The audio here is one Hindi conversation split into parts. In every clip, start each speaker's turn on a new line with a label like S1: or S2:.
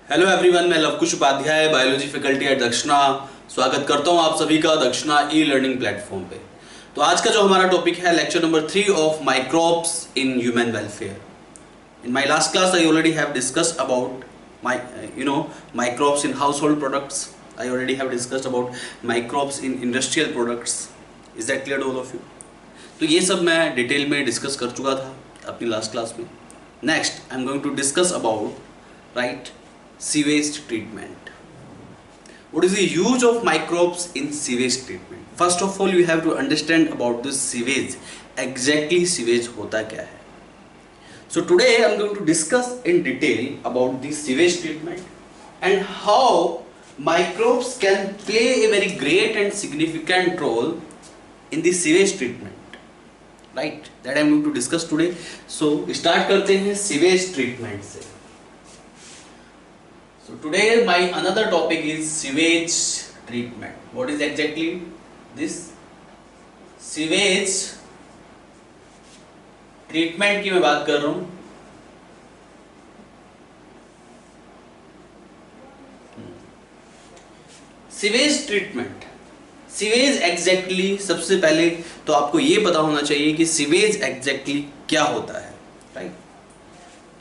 S1: हेलो एवरीवन, मैं Lavkush Upadhyay, biology faculty at Dakshina. स्वागत करता हूं आप सभी का दक्षिणा ई लर्निंग प्लेटफॉर्म पे। तो आज का जो हमारा टॉपिक है lecture number 3 of microbes in human welfare. In my last class I already have discussed about microbes in household products. I already have discussed about microbes in industrial products. Is that clear to all of you? तो ये सब मैं डिटेल में डिस्कस कर चुका था अपनी लास्ट क्लास में। Next I am going to discuss about sewage treatment. What is the use of microbes in sewage treatment? First of all, you have to understand about this sewage. Exactly sewage होता क्या है? So today I am going to discuss in detail about the sewage treatment and how microbes can play a very great and significant role in the sewage treatment. Right? That I am going to discuss today. So start करते हैं sewage treatment से. So today my another topic is sewage treatment. What is exactly this sewage treatment की मैं बात कर रहा हूँ। सीवेज ट्रीटमेंट, सीवेज एग्जैक्टली सबसे पहले तो आपको ये पता होना चाहिए कि सीवेज एग्जैक्टली क्या होता है, राइट?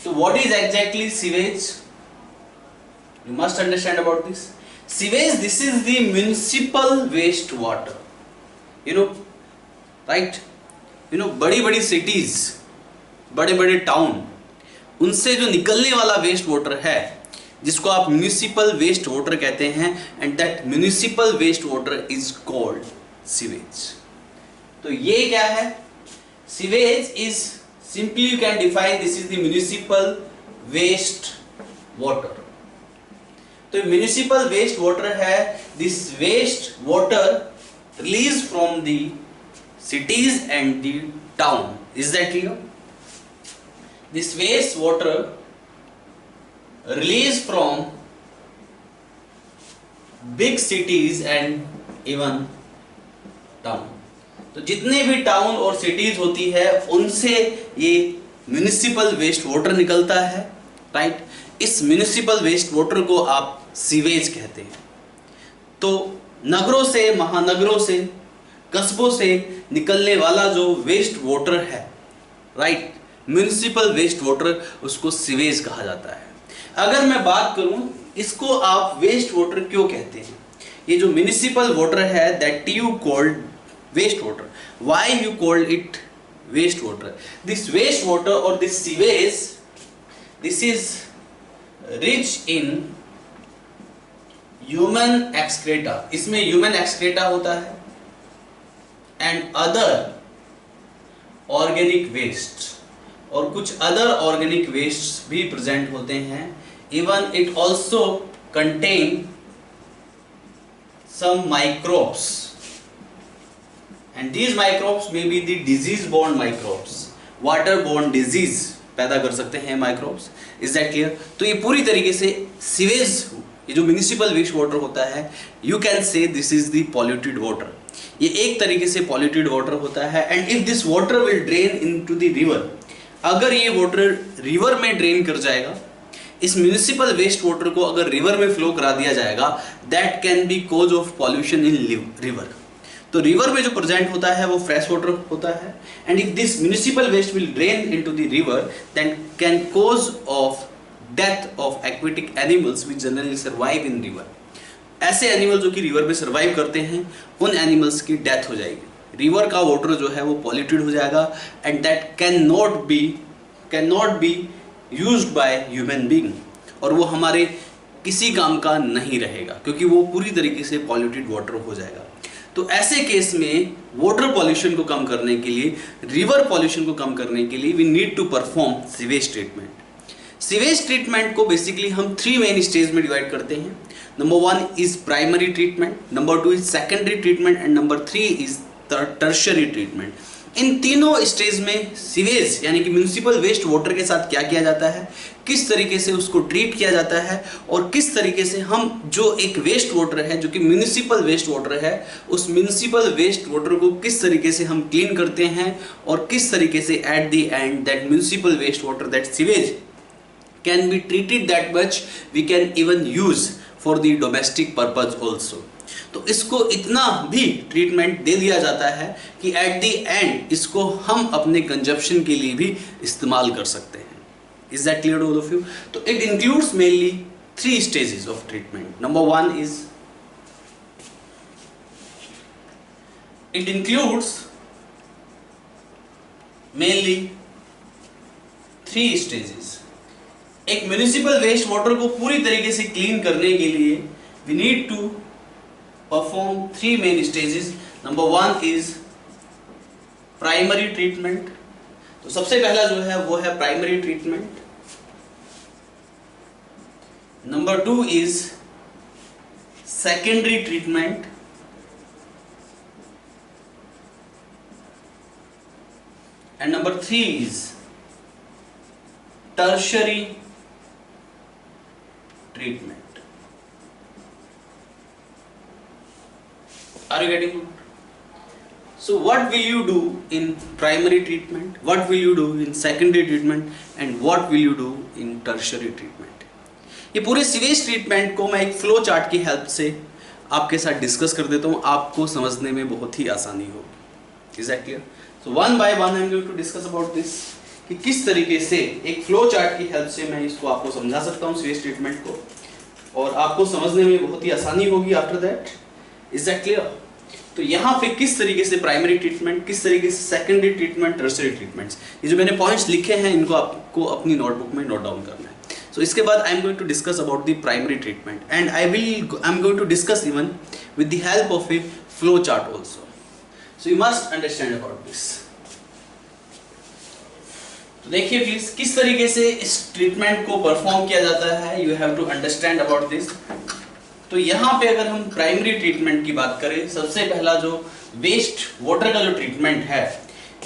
S1: तो what is exactly sewage? You must understand about this. Sewage, this is the municipal waste water. Right? बड़ी बड़ी cities, बड़े बड़े टाउन, उनसे जो निकलने वाला वेस्ट वाटर है जिसको आप म्यूनिसिपल वेस्ट वाटर कहते हैं, and that municipal waste water is called sewage. तो ये क्या है? Sewage is simply you can define this is the municipal waste water. तो म्यूनिसिपल वेस्ट वाटर है, this waste water release from the cities and the town. Is that clear? This waste water release from big cities and even town. तो जितने भी टाउन और सिटीज होती है उनसे ये म्यूनिसिपल वेस्ट वाटर निकलता है, राइट? इस म्यूनिसिपल वेस्ट वाटर को आप सीवेज कहते हैं। तो नगरों से, महानगरों से, कस्बों से निकलने वाला जो वेस्ट वाटर है, राइट, म्यूनिसिपल वेस्ट वाटर, उसको सीवेज कहा जाता है। अगर मैं बात करूं इसको आप वेस्ट वाटर क्यों कहते हैं? ये जो म्यूनिसिपल वाटर है that you called waste water, why you called it waste water? This waste water और this sewage, this is rich in human excreta. इसमें ह्यूमन एक्सक्रेटा होता है एंड अदर ऑर्गेनिक वेस्ट, और कुछ अदर ऑर्गेनिक वेस्ट भी प्रेजेंट होते हैं। Even it also contain some microbes and these microbes may be the disease borne microbes, water borne disease पैदा कर सकते हैं माइक्रोब्स। Is that clear? तो ये पूरी तरीके से सीवेज, ये जो म्यूनिसिपल वेस्ट वाटर होता है, you can say this is the polluted water. ये एक तरीके से पॉल्यूटेड वाटर होता है and if this water will drain into the river, अगर ये वाटर रिवर में ड्रेन कर जाएगा, इस म्यूनिसिपल वेस्ट वाटर को अगर रिवर में फ्लो करा दिया जाएगा, that can be cause of pollution in river. तो रिवर में जो प्रेजेंट होता है वो फ्रेश वाटर होता है and if this municipal waste will drain into the river then can cause of death of aquatic animals which generally survive in river. ऐसे एनिमल जो कि रिवर में सर्वाइव करते हैं, उन एनिमल्स की डेथ हो जाएगी। रिवर का वाटर जो है वो पॉल्यूटेड हो जाएगा and that can not be used by human being, और वो हमारे किसी काम का नहीं रहेगा क्योंकि वो पूरी तरीके से पॉल्यूटेड वाटर हो जाएगा। तो ऐसे केस में वाटर पॉल्यूशन को कम करने के लिए, रिवर पॉल्यूशन को कम करने के लिए, we need to perform sewage treatment. Sewage treatment को बेसिकली हम 3 मेन स्टेज में डिवाइड करते हैं। Number 1 is primary treatment, number 2 is secondary treatment and number 3 is tertiary treatment. इन तीनों स्टेज में सीवेज यानी कि म्यूनिसिपल वेस्ट वाटर के साथ क्या किया जाता है, किस तरीके से उसको ट्रीट किया जाता है, और किस तरीके से हम जो एक वेस्ट वाटर है जो कि म्यूनिसिपल वेस्ट वाटर है, उस म्यूनिसिपल वेस्ट वाटर को किस तरीके से हम क्लीन करते हैं, और किस तरीके से at the end that municipal waste water that sewage can be treated that much, we can even use for the domestic purpose also. तो इसको इतना भी ट्रीटमेंट दे दिया जाता है कि एट द एंड इसको हम अपने कंजप्शन के लिए भी इस्तेमाल कर सकते हैं. Is that clear to all of you? तो it includes mainly 3 stages of treatment. Number 1 is, it includes mainly 3 stages. एक म्यूनिसिपल वेस्ट वाटर को पूरी तरीके से क्लीन करने के लिए we need to perform 3 main stages. Number 1 is primary treatment. तो सबसे पहला जो है वो है primary treatment. Number 2 is secondary treatment. And number 3 is tertiary treatment. Are you getting it? So what will you do in primary treatment? What will you do in secondary treatment? And what will you do in tertiary treatment? ये पूरे सीवेज ट्रीटमेंट को मैं एक फ्लो चार्ट की हेल्प से आपके साथ डिस्कस कर देता हूँ, आपको समझने में बहुत ही आसानी होगी. Is that clear? So one by one I am going to discuss about this कि किस तरीके से एक फ्लो चार्ट की हेल्प से मैं इसको आपको समझा सकता हूँ सीवेज ट्रीटमेंट को, और आपको समझने में बहुत ही आसानी होगी after that. Is that clear? तो यहाँ पे किस तरीके से प्राइमरी ट्रीटमेंट, किस तरीके से सेकेंडरी ट्रीटमेंट, टर्शियरी ट्रीटमेंट्स, ये जो मैंने पॉइंट्स लिखे हैं इनको आपको अपनी नोटबुक में नोट डाउन करना है. So इसके बाद I am going to discuss about the primary treatment, and I am going to discuss even with the help of a flow chart also. So you must understand about this. तो देखिए प्लीज किस तरीके से इस ट्रीटमेंट को परफॉर्म किया जाता है. You have to understand about this. तो यहाँ पे अगर हम प्राइमरी ट्रीटमेंट की बात करें, सबसे पहला जो वेस्ट वाटर का जो ट्रीटमेंट है,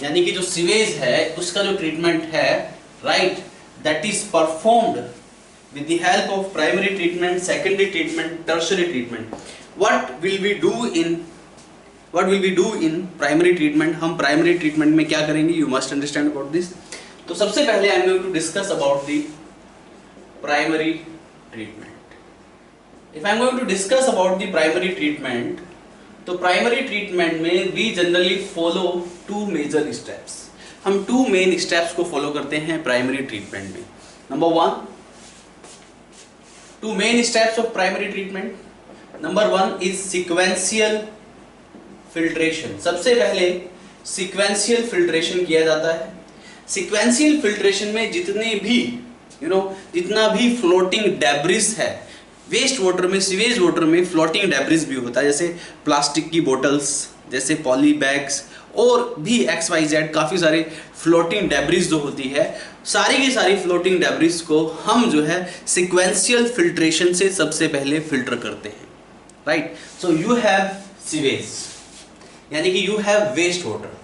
S1: यानी कि जो सीवेज है उसका जो ट्रीटमेंट है, right, that is performed with the help of primary treatment, secondary treatment, tertiary treatment. What will we do in primary treatment? हम primary treatment में क्या करेंगे? You must understand about this. तो सबसे पहले I am going to discuss about the primary treatment. If I am going to discuss about the primary treatment, तो primary treatment में we generally follow 2 major steps. हम 2 मेन स्टेप्स को फॉलो करते हैं प्राइमरी ट्रीटमेंट में. नंबर 1, 2 main steps of primary treatment. Number 1 is sequential filtration. सबसे पहले सीक्वेंशियल फिल्ट्रेशन किया जाता है. सीक्वेंशियल फिल्ट्रेशन में जितने भी जितना भी फ्लोटिंग डेब्रिस है वेस्ट वाटर में, सीवेज वाटर में फ्लोटिंग डेब्रिस भी होता है, जैसे प्लास्टिक की बोटल्स, जैसे पॉली बैग्स और भी XYZ काफ़ी सारे फ्लोटिंग डेब्रिस जो होती है, सारी की सारी फ्लोटिंग डेब्रिस को हम जो है सीक्वेंशियल फिल्ट्रेशन से सबसे पहले फिल्टर करते हैं. Right? So you have sewage, यानी कि यू हैव वेस्ट वाटर.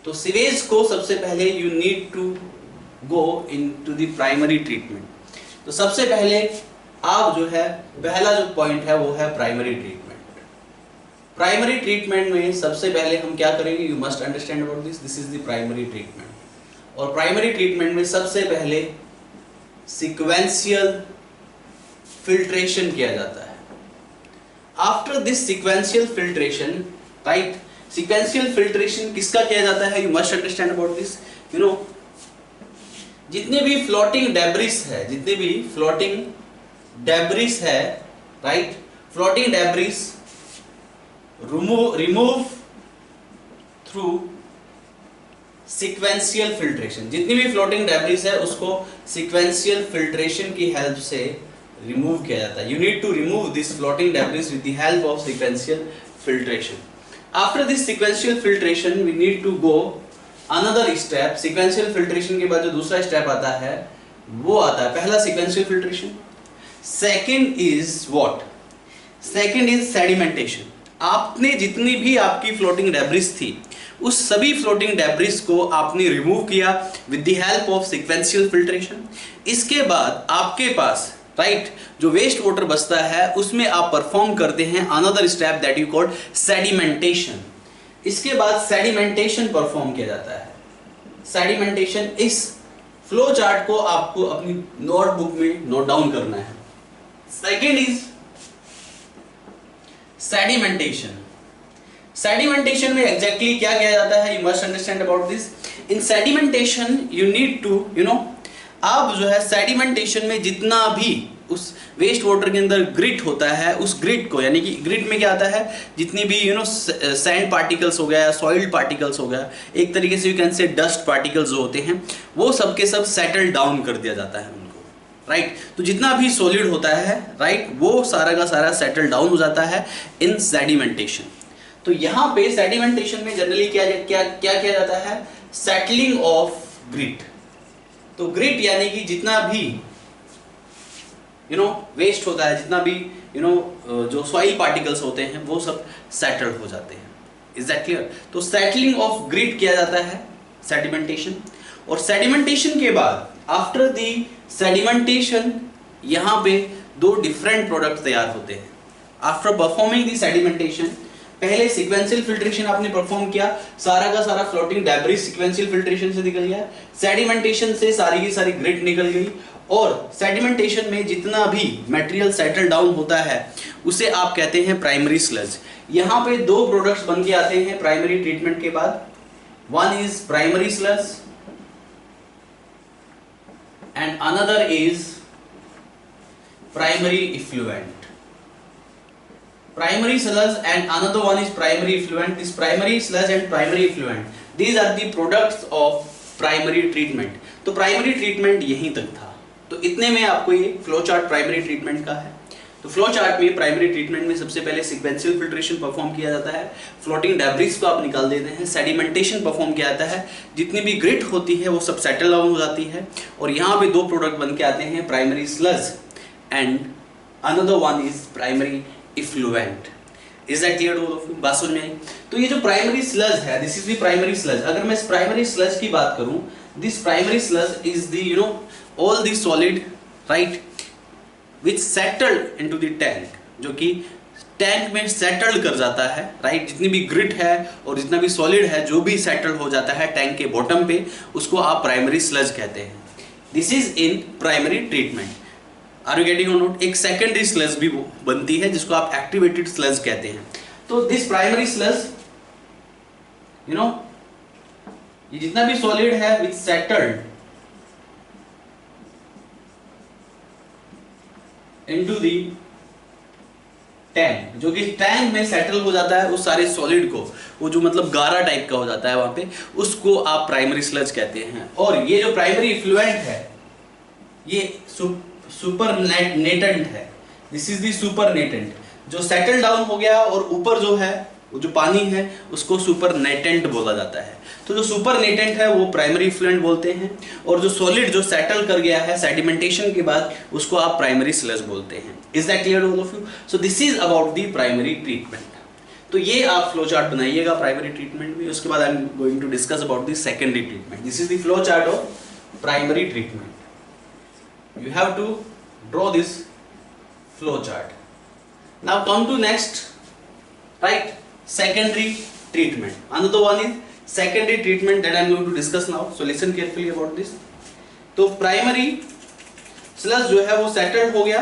S1: तो सीवेज को सबसे पहले you need to go into the primary treatment. तो सबसे पहले आप जो है पहला जो पॉइंट है वो है प्राइमरी ट्रीटमेंट. प्राइमरी ट्रीटमेंट में सबसे पहले हम क्या करेंगे? You must understand about this. This is the primary treatment. और प्राइमरी ट्रीटमेंट में सबसे पहले सीक्वेंशियल फिल्ट्रेशन किया जाता है. After this sequential filtration, right, sequential filtration किसका किया जाता है? You must understand about this. जितने भी फ्लोटिंग डेब्रिस है, right, floating debris remove through sequential filtration. जितनी भी floating debris है उसको sequential filtration की help से remove किया जाता है. You need to remove this floating debris with the help of sequential filtration. After this sequential filtration we need to go another step. sequential filtration के बाद जो दूसरा step आता है वो आता है पहला sequential filtration. Second is what? Second is sedimentation. आपने जितनी भी आपकी फ्लोटिंग डेब्रिस थी उस सभी फ्लोटिंग डेब्रिस को आपने रिमूव किया with the help of sequential filtration. इसके बाद आपके पास, राइट, जो वेस्ट वाटर बचता है उसमें आप परफॉर्म करते हैं another step that you called sedimentation. इसके बाद सेडिमेंटेशन परफॉर्म किया जाता है. सेडिमेंटेशन इज फ्लो चार्ट को आपको अपनी नोटबुक में नोट डाउन करना है। Second is sedimentation. सेडिमेंटेशन में एग्जैक्टली क्या किया जाता है, you must understand about this. In sedimentation you need to आप जो है सेडिमेंटेशन में जितना भी उस वेस्ट वाटर के अंदर ग्रिट होता है, उस ग्रिट को, यानी कि ग्रिट में क्या आता है, जितनी भी सैंड पार्टिकल्स हो गया, सॉइल्ड पार्टिकल्स हो गया, एक तरीके से you can say dust particles जो होते हैं, वो सब के सब सेटल डाउन कर दिया जाता है उनको, राइट। तो जितना भी सॉलिड होता है, राइट, वो सारा का सारा सेटल डाउन हो जाता है इन सेडिमेंटेशन। तो यहाँ पे सेडिमेंटेशन में जनरली क्या क्या क्या किया जाता है, सेटलिंग ऑफ ग्रिट। तो ग्रिट यानी कि जितना भी वेस्ट होता है, जितना भी जो सॉइल पार्टिकल्स होते हैं, वो सब सेटल हो जाते हैं। Is that clear? तो सेटलिंग ऑफ ग्रिट किया जाता है सेडिमेंटेशन। और सेडिमेंटेशन के बाद आफ्टर दी सेडिमेंटेशन यहाँ पे दो डिफरेंट प्रोडक्ट तैयार होते हैं। आफ्टर परफॉर्मिंग दी सेडिमेंटेशन, पहले सीक्वेंशियल फिल्ट्रेशन आपने परफॉर्म किया, सारा का सारा फ्लोटिंग डेब्रिस सीक्वेंशियल फिल्ट्रेशन से निकल गया, सेडिमेंटेशन से सारी की सारी ग्रिट निकल गई, और सेडिमेंटेशन में जितना भी मटेरियल सेटल डाउन होता है उसे आप कहते हैं प्राइमरी स्लज। यहाँ पे दो प्रोडक्ट्स बन के आते हैं प्राइमरी ट्रीटमेंट के बाद। One is primary sludge and another is primary effluent. Primary sludge and another one is primary effluent. This primary sludge and primary effluent, these are the products of primary treatment. तो primary treatment यहीं तक था। तो इतने में आपको ये फ्लो चार्ट प्राइमरी ट्रीटमेंट का है। तो फ्लो चार्ट में प्राइमरी ट्रीटमेंट में सबसे पहले सीक्वेंशियल फिल्ट्रेशन परफॉर्म किया जाता है, फ्लोटिंग डेब्रिस को आप निकाल देते हैं, सेडिमेंटेशन परफॉर्म किया जाता है, जितनी भी ग्रिट होती है वो सब सेटल डाउन हो जाती है, और यहाँ पे दो प्रोडक्ट बन के आते हैं, primary sludge and another one is primary effluent. Is that clear to all of you? बात समझ में आई? तो ये जो प्राइमरी स्लज है, this is the primary sludge. अगर मैं इस प्राइमरी स्लज की बात करूं, this primary sludge is the all the solid, right, which settled into the tank, जो कि टैंक में सेटल्ड कर जाता है, राइट। जितनी भी ग्रिट है और जितना भी सॉलिड है, जो भी सेटल हो जाता है टैंक के बॉटम पे, उसको आप प्राइमरी स्लज कहते हैं। This is in primary treatment. Are you getting or not? एक सेकेंडरी स्लज भी बनती है जिसको आप एक्टिवेटेड स्लज कहते हैं। तो दिस प्राइमरी स्लज, ये जितना भी सॉलिड है विच सेटल्ड इनटू द टैंक, जो कि टैंक में सेटल हो जाता है उस सारे सॉलिड को, वो जो मतलब गारा टाइप का हो जाता है वहां पे, उसको आप प्राइमरी स्लज कहते हैं। और ये जो प्राइमरी इफ्लुएंट है, ये सुपरनेटेंट है। दिस इज द सुपरनेटेंट, जो सेटल डाउन हो गया और ऊपर जो है वो जो पानी है उसको सुपरनेटेंट बोला जाता है। तो जो सुपरनेटेंट है वो प्राइमरी इफ्लुएंट बोलते हैं, और जो सॉलिड जो सेटल कर गया है सेडिमेंटेशन के बाद, उसको आप प्राइमरी स्लज बोलते हैं। Is that clear all of you? So this is about the primary treatment. तो ये आप फ्लो चार्ट बनाइएगा प्राइमरी ट्रीटमेंट में। उसके बाद I am going to discuss about the secondary treatment. This is the flow chart of primary treatment. You have to draw this flow chart. Now come to next, right? Secondary treatment. Another one is secondary treatment that I am going to discuss now. So listen carefully about this. तो primary sludge जो है वो settled हो गया,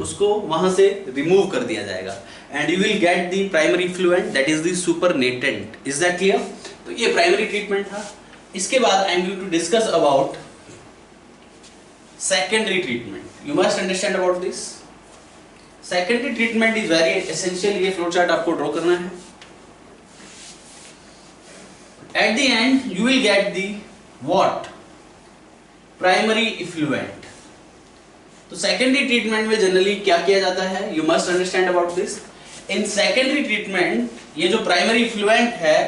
S1: उसको वहां से remove कर दिया जाएगा, and you will get the primary effluent, that is the supernatant. Is that clear? तो ये primary treatment था। इसके बाद I am going to discuss about secondary treatment. You must understand about this. Secondary treatment is very essential. ये फ्लो चार्ट आपको ड्रॉ करना है। At the end you will get the what? Primary effluent. तो secondary treatment में जनरली क्या किया जाता है? You must understand about this. In secondary treatment, ये जो primary effluent है,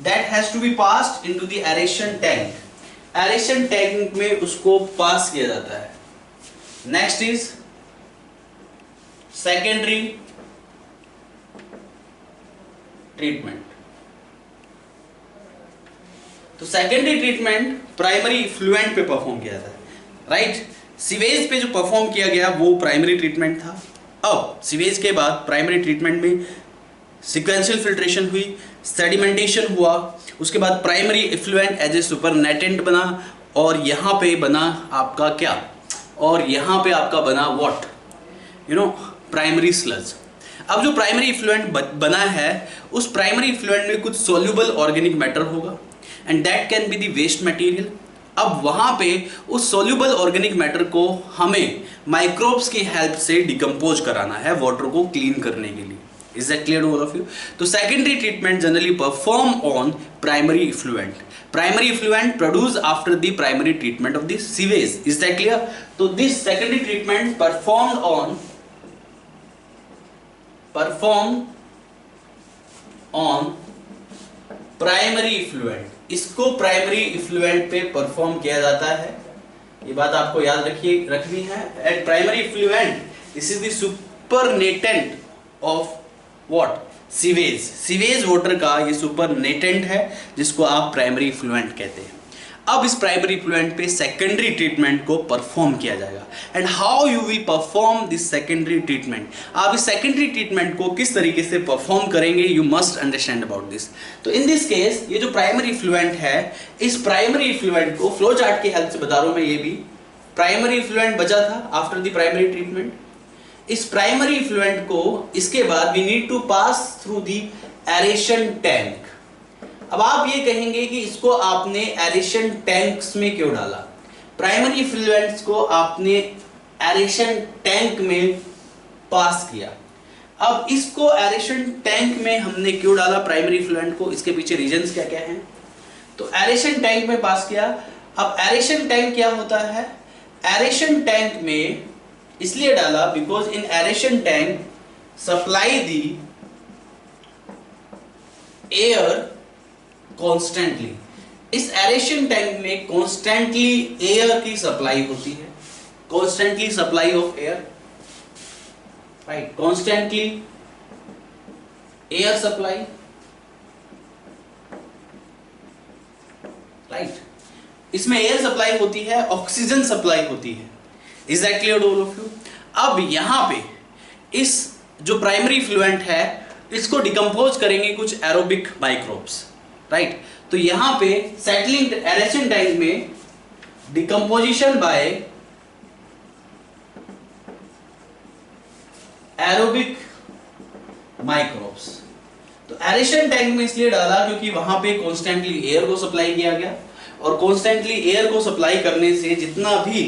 S1: that has to be passed into the aeration tank. Aeration tank में उसको पास किया जाता है। Next is secondary treatment. तो सेकेंडरी ट्रीटमेंट प्राइमरी इफ्लुएंट पे परफॉर्म किया जाता है, राइट। सीवेज पे जो परफॉर्म किया गया वो प्राइमरी ट्रीटमेंट था। अब सीवेज के बाद प्राइमरी ट्रीटमेंट में सीक्वेंशियल फिल्ट्रेशन हुई, सेडिमेंटेशन हुआ, उसके बाद primary effluent as a supernatant बना, और यहाँ पे बना आपका क्या, और यहाँ पे आपका बना व्हाट, प्राइमरी स्लज। अब जो प्राइमरी इफ्लुएंट बना है, उस प्राइमरी इफ्लुएंट में कुछ सॉल्युबल ऑर्गेनिक मैटर होगा and that can be the waste material. अब वहाँ पे उस सॉल्युबल ऑर्गेनिक मैटर को हमें माइक्रोब्स की हेल्प से डिकम्पोज कराना है वाटर को क्लीन करने के लिए। Is that clear to all of you? तो secondary treatment generally perform on primary effluent. Primary effluent produced after the primary treatment of the sewage. Is that clear? तो this secondary treatment performed on primary effluent. इसको primary effluent पे perform किया जाता है, ये बात आपको याद रखनी है। At primary effluent, this is the supernatant of what, sewage water का ये सुपरनेटेंट है जिसको आप प्राइमरी इफ्लुएंट कहते हैं। अब इस प्राइमरी इफ्लुएंट पे सेकेंडरी ट्रीटमेंट को परफॉर्म किया जाएगा। And how you will perform this secondary treatment, आप इस सेकेंडरी ट्रीटमेंट को किस तरीके से परफॉर्म करेंगे, you must understand about this. तो इन दिस केस ये जो प्राइमरी इफ्लुएंट है, इस प्राइमरी इफ्लुएंट को फ्लो चार्ट की हेल्प से बता रहा हूं मैं, ये भी प्राइमरी इफ्लुएंट बचा था आफ्टर द प्राइमरी ट्रीटमेंट। इस प्राइमरी इफ्लुएंट को इसके बाद we need to pass through the aeration tank. अब आप ये कहेंगे कि इसको आपने एरेशन टैंक्स में क्यों डाला, प्राइमरी इफ्लुएंट्स को आपने एरेशन टैंक में पास किया। अब इसको एरेशन टैंक में हमने क्यों डाला प्राइमरी इफ्लुएंट को, इसके पीछे रीजंस क्या क्या हैं। तो एरेशन टैंक में पास किया। अब एरेशन टैंक क्या होता है, एरेशन टैंक में इसलिए डाला because in aeration tank supply the air constantly. इस एरेशन टैंक में कॉन्स्टेंटली एयर की सप्लाई होती है, constantly supply of air, right, constantly air supply, right. इसमें एयर सप्लाई होती है, ऑक्सीजन सप्लाई होती है। Is that clear to all of you? अब यहां पे इस जो प्राइमरी इफ्लुएंट है इसको डिकम्पोज करेंगे कुछ एरोबिक माइक्रोब्स, राइट। तो यहां पे सेटलिंग एरेशन टैंक में डिकम्पोजिशन बाय एरोबिक माइक्रोब्स। तो एरेशन टैंक में इसलिए डाला क्योंकि वहां पे कॉन्स्टेंटली एयर को सप्लाई किया गया, और कॉन्स्टेंटली एयर को सप्लाई करने से जितना भी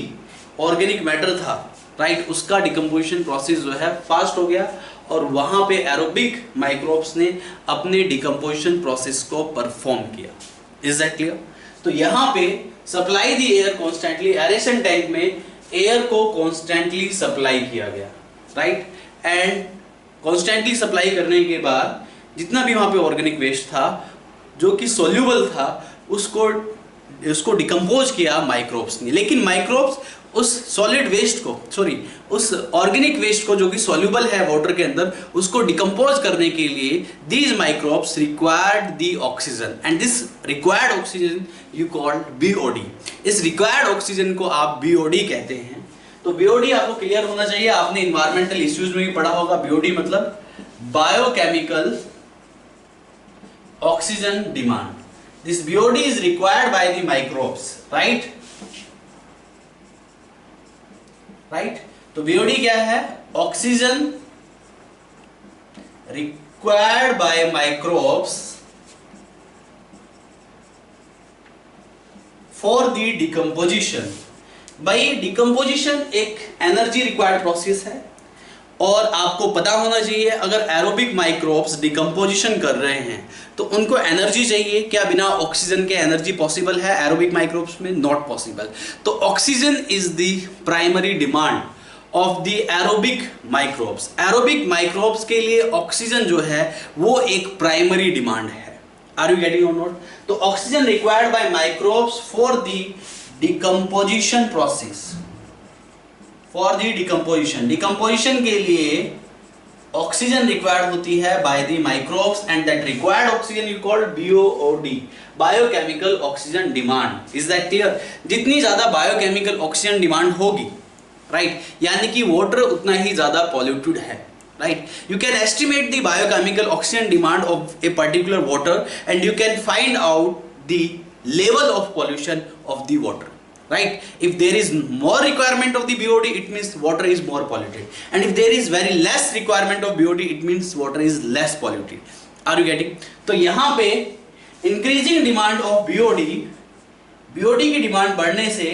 S1: ऑर्गेनिक मैटर था, राइट, उसका डिकम्पोजिशन प्रोसेस जो है फास्ट हो गया, और वहां पे एरोबिक माइक्रोब्स ने अपने डिकम्पोजिशन प्रोसेस को परफॉर्म किया। Is that clear? तो यहां पे सप्लाई दी एयर कॉन्स्टेंटली, एरेशन टैंक में एयर को कॉन्स्टेंटली सप्लाई किया गया, राइट। एंड कॉन्स्टेंटली सप्लाई करने के बाद जितना भी वहां पे ऑर्गेनिक वेस्ट था जो कि सोल्यूबल था, उसको डिकम्पोज किया माइक्रोब्स ने। लेकिन माइक्रोब्स उस सॉलिड वेस्ट को, उस ऑर्गेनिक वेस्ट को जो कि सॉल्युबल है वाटर के अंदर, उसको डिकम्पोज करने के लिए these microbes required the oxygen, and this required oxygen you called BOD. इस रिक्वायर्ड ऑक्सीजन को आप बीओडी कहते हैं। तो बीओडी आपको क्लियर होना चाहिए, आपने इन्वायरमेंटल इश्यूज में भी पढ़ा होगा। बीओडी मतलब biochemical oxygen demand. This BOD is required by the microbes, right, right. तो बीओडी क्या है, oxygen required by microbes for the decomposition. भाई डिकम्पोजिशन एक एनर्जी रिक्वायर्ड प्रोसेस है, और आपको पता होना चाहिए अगर एरोबिक माइक्रोब्स डिकम्पोजिशन कर रहे हैं तो उनको एनर्जी चाहिए। क्या बिना ऑक्सीजन के एनर्जी पॉसिबल है एरोबिक माइक्रोब्स में? Not possible. तो oxygen is the primary demand of the aerobic microbes. Aerobic microbes के लिए ऑक्सीजन जो है वो एक प्राइमरी डिमांड है। Are you getting or not? तो oxygen required by microbes for the decomposition process, for the decomposition के लिए ऑक्सीजन रिक्वायर्ड होती है by the microbes, and that required oxygen you called BOD, biochemical oxygen demand. Is that clear? जितनी ज्यादा बायोकेमिकल ऑक्सीजन डिमांड होगी, राइट, यानी कि वाटर उतना ही ज्यादा पॉल्यूटेड है, right. You can estimate the biochemical oxygen demand of a particular water and you can find out the level of pollution of the water. right? If there is more requirement of the BOD, it means water is more polluted, and if there is very less requirement of BOD, it means water is less polluted. Are you getting? तो यहाँ पे increasing demand of BOD की डिमांड बढ़ने से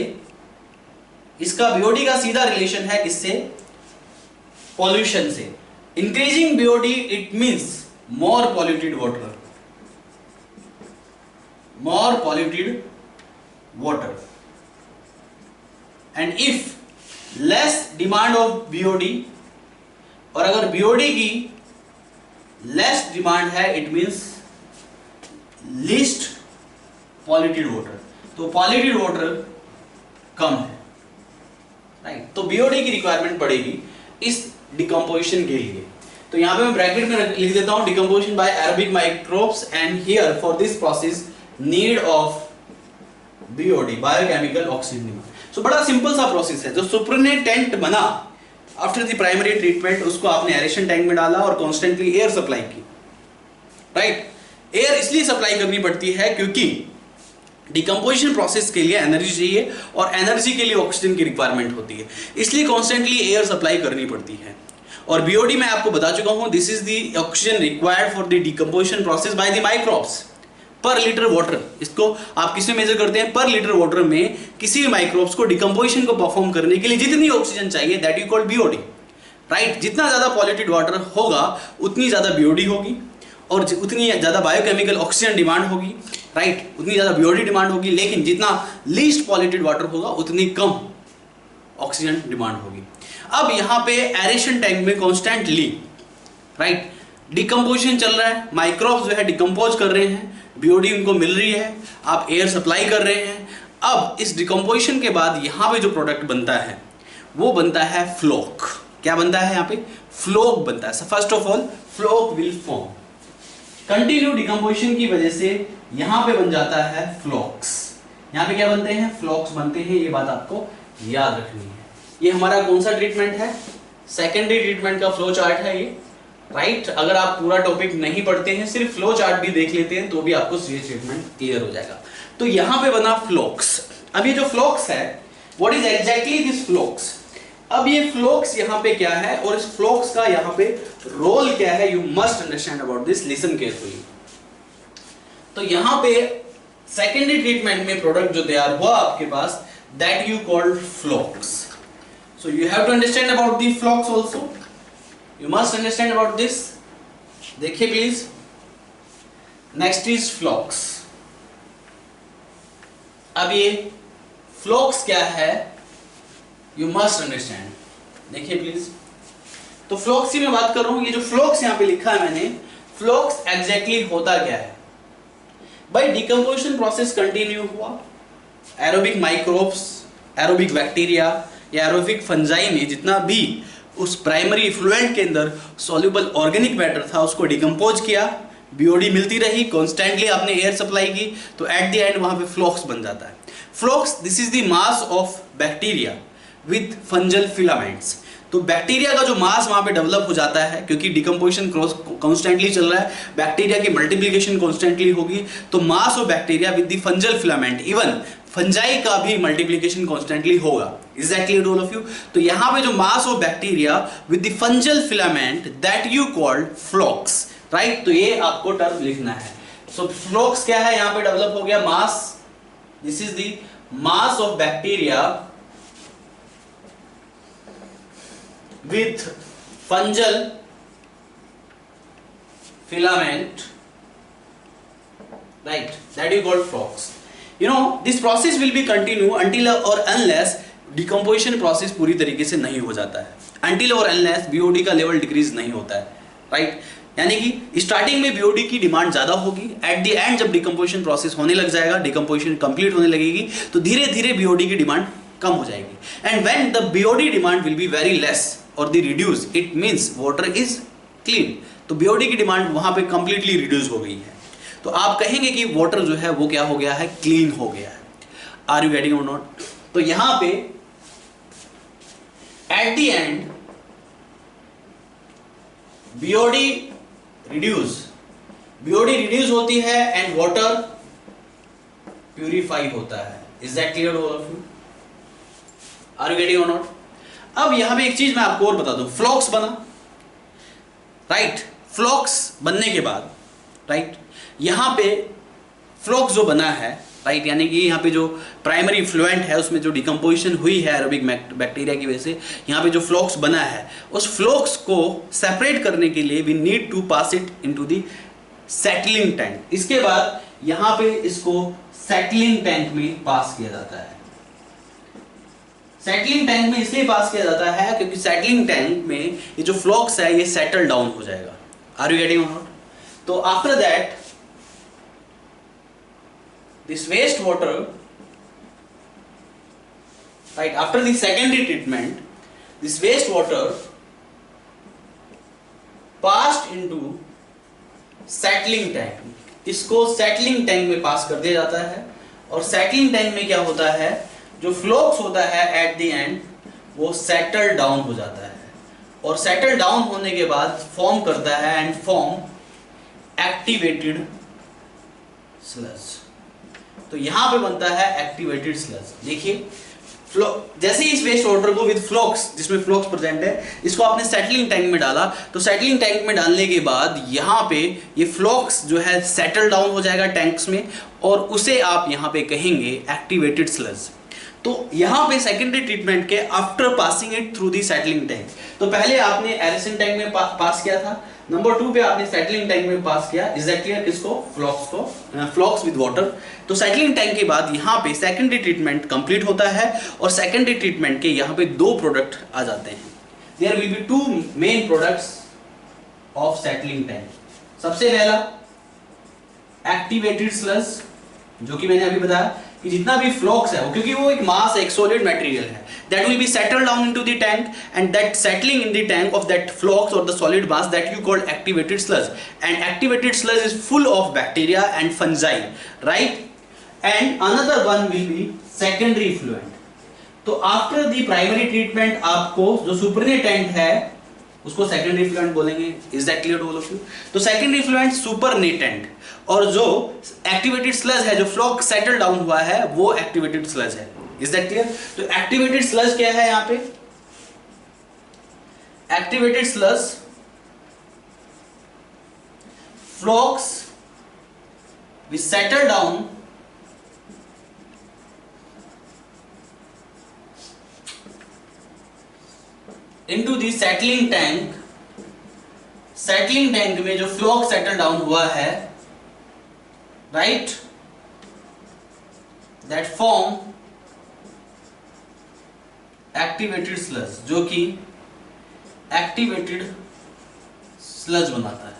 S1: इसका BOD का सीधा रिलेशन है किससे? पॉल्यूशन से. Increasing BOD it means more polluted water, more polluted water. And if less demand of BOD, और अगर BOD की less demand है, it means least polluted water. तो polluted water कम है, राइट? तो BOD की रिक्वायरमेंट पड़ेगी इस डिकम्पोजिशन के लिए. तो यहाँ पे मैं ब्रैकेट में लिख देता हूँ decomposition by aerobic microbes, and here for this process need of BOD, biochemical oxygen demand. So बड़ा सिंपल सा प्रोसेस है. जो सुपरनेटेंट बना आफ्टर द प्राइमरी ट्रीटमेंट, उसको आपने एरेशन टैंक में डाला और कॉन्स्टेंटली एयर सप्लाई की, राइट? एयर इसलिए सप्लाई करनी पड़ती है क्योंकि डिकम्पोजिशन प्रोसेस के लिए एनर्जी चाहिए, और एनर्जी के लिए ऑक्सीजन की रिक्वायरमेंट होती है, इसलिए कॉन्स्टेंटली एयर सप्लाई करनी पड़ती है. और BOD मैं आपको बता चुका हूं, this is the oxygen required for the decomposition process by the microbes per litre water. इसको आप किस में मेजर करते हैं? पर लीटर वाटर में किसी भी माइक्रोब्स को डिकम्पोजिशन को परफॉर्म करने के लिए जितनी ऑक्सीजन चाहिए, that you called BOD, right? जितना ज्यादा पॉल्यूटेड वाटर होगा उतनी ज्यादा BOD होगी, और उतनी ज्यादा बायोकेमिकल ऑक्सीजन डिमांड होगी, राइट? उतनी ज्यादा BOD डिमांड होगी. लेकिन जितना लीस्ट पॉल्यूटेड वाटर होगा उतनी कम ऑक्सीजन डिमांड होगी. अब यहाँ पे एरेशन टैंक में कॉन्स्टेंटली, राइट, डिकम्पोजिशन चल रहा है, माइक्रोब्स जो है डिकम्पोज कर रहे हैं, BOD उनको मिल रही है, आप एयर सप्लाई कर रहे हैं. अब इस डिकम्पोजिशन के बाद यहाँ पे जो प्रोडक्ट बनता है वो बनता है फ्लोक. क्या बनता है यहाँ पे? फ्लोक बनता है. First of all floc will form. Continue decomposition की वजह से यहाँ पे बन जाता है फ्लोक्स. यहाँ पे क्या बनते हैं? फ्लोक्स बनते हैं. ये बात आपको याद रखनी है. ये हमारा कौन सा ट्रीटमेंट है? सेकेंडरी ट्रीटमेंट का फ्लो चार्ट है ये, राइट? अगर आप पूरा टॉपिक नहीं पढ़ते हैं, सिर्फ फ्लो चार्ट भी देख लेते हैं, तो भी आपको सीरियस ट्रीटमेंट क्लियर हो जाएगा. तो यहाँ पे बना फ्लोक्स. अब ये जो फ्लोक्स है, what is exactly this flocs? अब ये फ्लोक्स यहाँ पे क्या है, और इस फ्लोक्स का यहाँ पे रोल क्या है? You must understand about this, listen carefully. तो यहाँ पे सेकेंडरी ट्रीटमेंट में प्रोडक्ट जो तैयार हुआ आपके पास, that you called flocs. So you have to understand about the flocks also. You must understand about this. देखिए प्लीज. Next is flocks. अब ये flocks क्या है? You must understand. देखिए प्लीज. तो flocks की मैं बात कर रहा हूं. ये जो flocks यहाँ पे लिखा है मैंने, flocks exactly होता क्या है? भाई डिकम्पोजिशन प्रोसेस कंटिन्यू हुआ, एरोबिक माइक्रोब्स, एरोबिक बैक्टीरिया या एरोबिक फंजाई में जितना भी उस प्राइमरी इफ्लुएंट के अंदर सॉल्युबल ऑर्गेनिक मैटर था उसको डिकम्पोज किया, BOD मिलती रही, कॉन्स्टेंटली आपने एयर सप्लाई की, तो एट द एंड वहां पे फ्लोक्स बन जाता है. Flocs, this is the mass of bacteria with fungal filaments. तो बैक्टीरिया का जो मास वहां पे डेवलप हो जाता है, क्योंकि डिकम्पोजिशन कॉन्स्टेंटली चल रहा है, बैक्टीरिया की मल्टीप्लिकेशन कॉन्स्टेंटली होगी, तो mass of bacteria with the fungal filament, even fungi का भी मल्टीप्लिकेशन कॉन्स्टेंटली होगा. Is that clear to all of you? तो यहाँ पे जो mass of bacteria with the fungal filament, that you called flocs, right? तो ये आपको टर्म लिखना है. सो फ्लोक्स क्या है? यहाँ पे डेवलप हो गया mass. This is the mass of bacteria with fungal filament, right? That you call flocks. You know, this process will be continue until or unless decomposition process पूरी तरीके से नहीं हो जाता है, until or unless BOD का लेवल डिक्रीज नहीं होता है, right? यानी कि स्टार्टिंग में BOD की डिमांड ज्यादा होगी, एट द एंड जब डिकम्पोजिशन प्रोसेस होने लग जाएगा, डिकम्पोजिशन कंप्लीट होने लगेगी, तो धीरे धीरे BOD की डिमांड कम हो जाएगी. And when the BOD demand will be very less or the reduce, it means water is clean. तो BOD की डिमांड वहां पे कंप्लीटली रिड्यूस हो गई है, तो आप कहेंगे कि वाटर जो है वो क्या हो गया है? क्लीन हो गया है. Are you getting or not? तो यहां पे at the end BOD reduce होती है एंड वाटर प्यूरिफाई होता है. Is that clear all of you? Are you getting or not? अब यहां पे एक चीज मैं आपको और बता दूं, फ्लॉक्स बना, राइट? फ्लॉक्स बनने के बाद, राइट, यहां पे फ्लॉक्स जो बना है, राइट, यानी कि यहाँ पे जो प्राइमरी इफ्लुएंट है उसमें जो डिकम्पोजिशन हुई है एरोबिक बैक्टीरिया की वजह से, यहाँ पे जो फ्लॉक्स बना है, उस फ्लॉक्स को सेपरेट करने के लिए we need to pass it into the settling tank. इसके बाद यहाँ पे इसको सेटलिंग टैंक में पास किया जाता है। सेटलिंग टैंक में इसलिए पास किया जाता है क्योंकि सेटलिंग टैंक में ये जो फ्लॉक्स है ये सेटल डाउन हो जाएगा। Are you getting or not? तो after that this wastewater, right, after the secondary treatment, this wastewater passed into settling tank। इसको settling tank में पास कर दिया जाता है और settling tank में क्या होता है, जो फ्लॉक्स होता है at the end वो settle down हो जाता है और settle down होने के बाद फॉर्म करता है and form activated sludge। तो यहां पे बनता है एक्टिवेटेड स्लज। देखिए जैसे ही इस वेस्ट वाटर को विद फ्लॉक्स, जिसमें फ्लॉक्स प्रेजेंट है, इसको आपने सेटलिंग टैंक में डाला, तो सेटलिंग टैंक में डालने के बाद यहां पे ये फ्लॉक्स जो है सेटल डाउन हो जाएगा टैंक्स में और उसे आप यहां पे कहेंगे एक्टिवेटेड स्लज। तो यहां पे सेकेंडरी ट्रीटमेंट के after passing it through the settling tank, तो पहले आपने एरेशन टैंक में पास किया था, नंबर 2 पे आपने सेटलिंग टैंक में पास किया। Is that clear? किसको? फ्लॉक्स विद वाटर। तो सेटलिंग टैंक के बाद यहाँ पे सेकेंडरी ट्रीटमेंट कंप्लीट होता है और सेकेंडरी ट्रीटमेंट के यहाँ पे 2 प्रोडक्ट आ जाते हैं। There will be 2 main products of settling tank. सबसे पहला एक्टिवेटेड स्लज, जो कि मैंने अभी बताया कि जितना भी फ्लॉक्स है, क्योंकि वो एक मास है, एक सॉलिड मटेरियल है, that will be settled down into the tank and that settling in the tank of that flux or the solid mass that you call activated sludge, and activated sludge is full of bacteria and fungi, right? And another one will be secondary effluent। तो after the primary treatment आपको जो supernatant है उसको secondary effluent बोलेंगे। Is that clear to all of you? तो secondary effluent supernatant और जो activated sludge है, जो flux settle down हुआ है, वो activated sludge है। Is that clear? तो एक्टिवेटेड स्लज क्या है यहां पे? Activated sludge flocs which settle down into the settling tank. Settling tank में जो फ्लॉक्स सेटल डाउन हुआ है, right, that form activated sludge, जो कि एक्टिवेटेड स्लज बनाता है,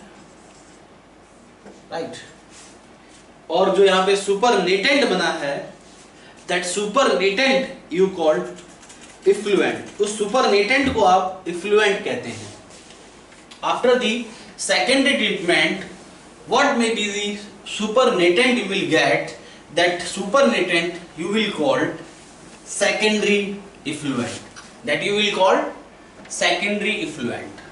S1: राइट। और जो यहां पे सुपरनेटेंट बना है, that supernatant you called effluent. उस सुपरनेटेंट को आप इफ्लुएंट कहते हैं। After the secondary treatment, what may be the supernatant you will get, that supernatant you will call secondary effluent, that you will call secondary effluent.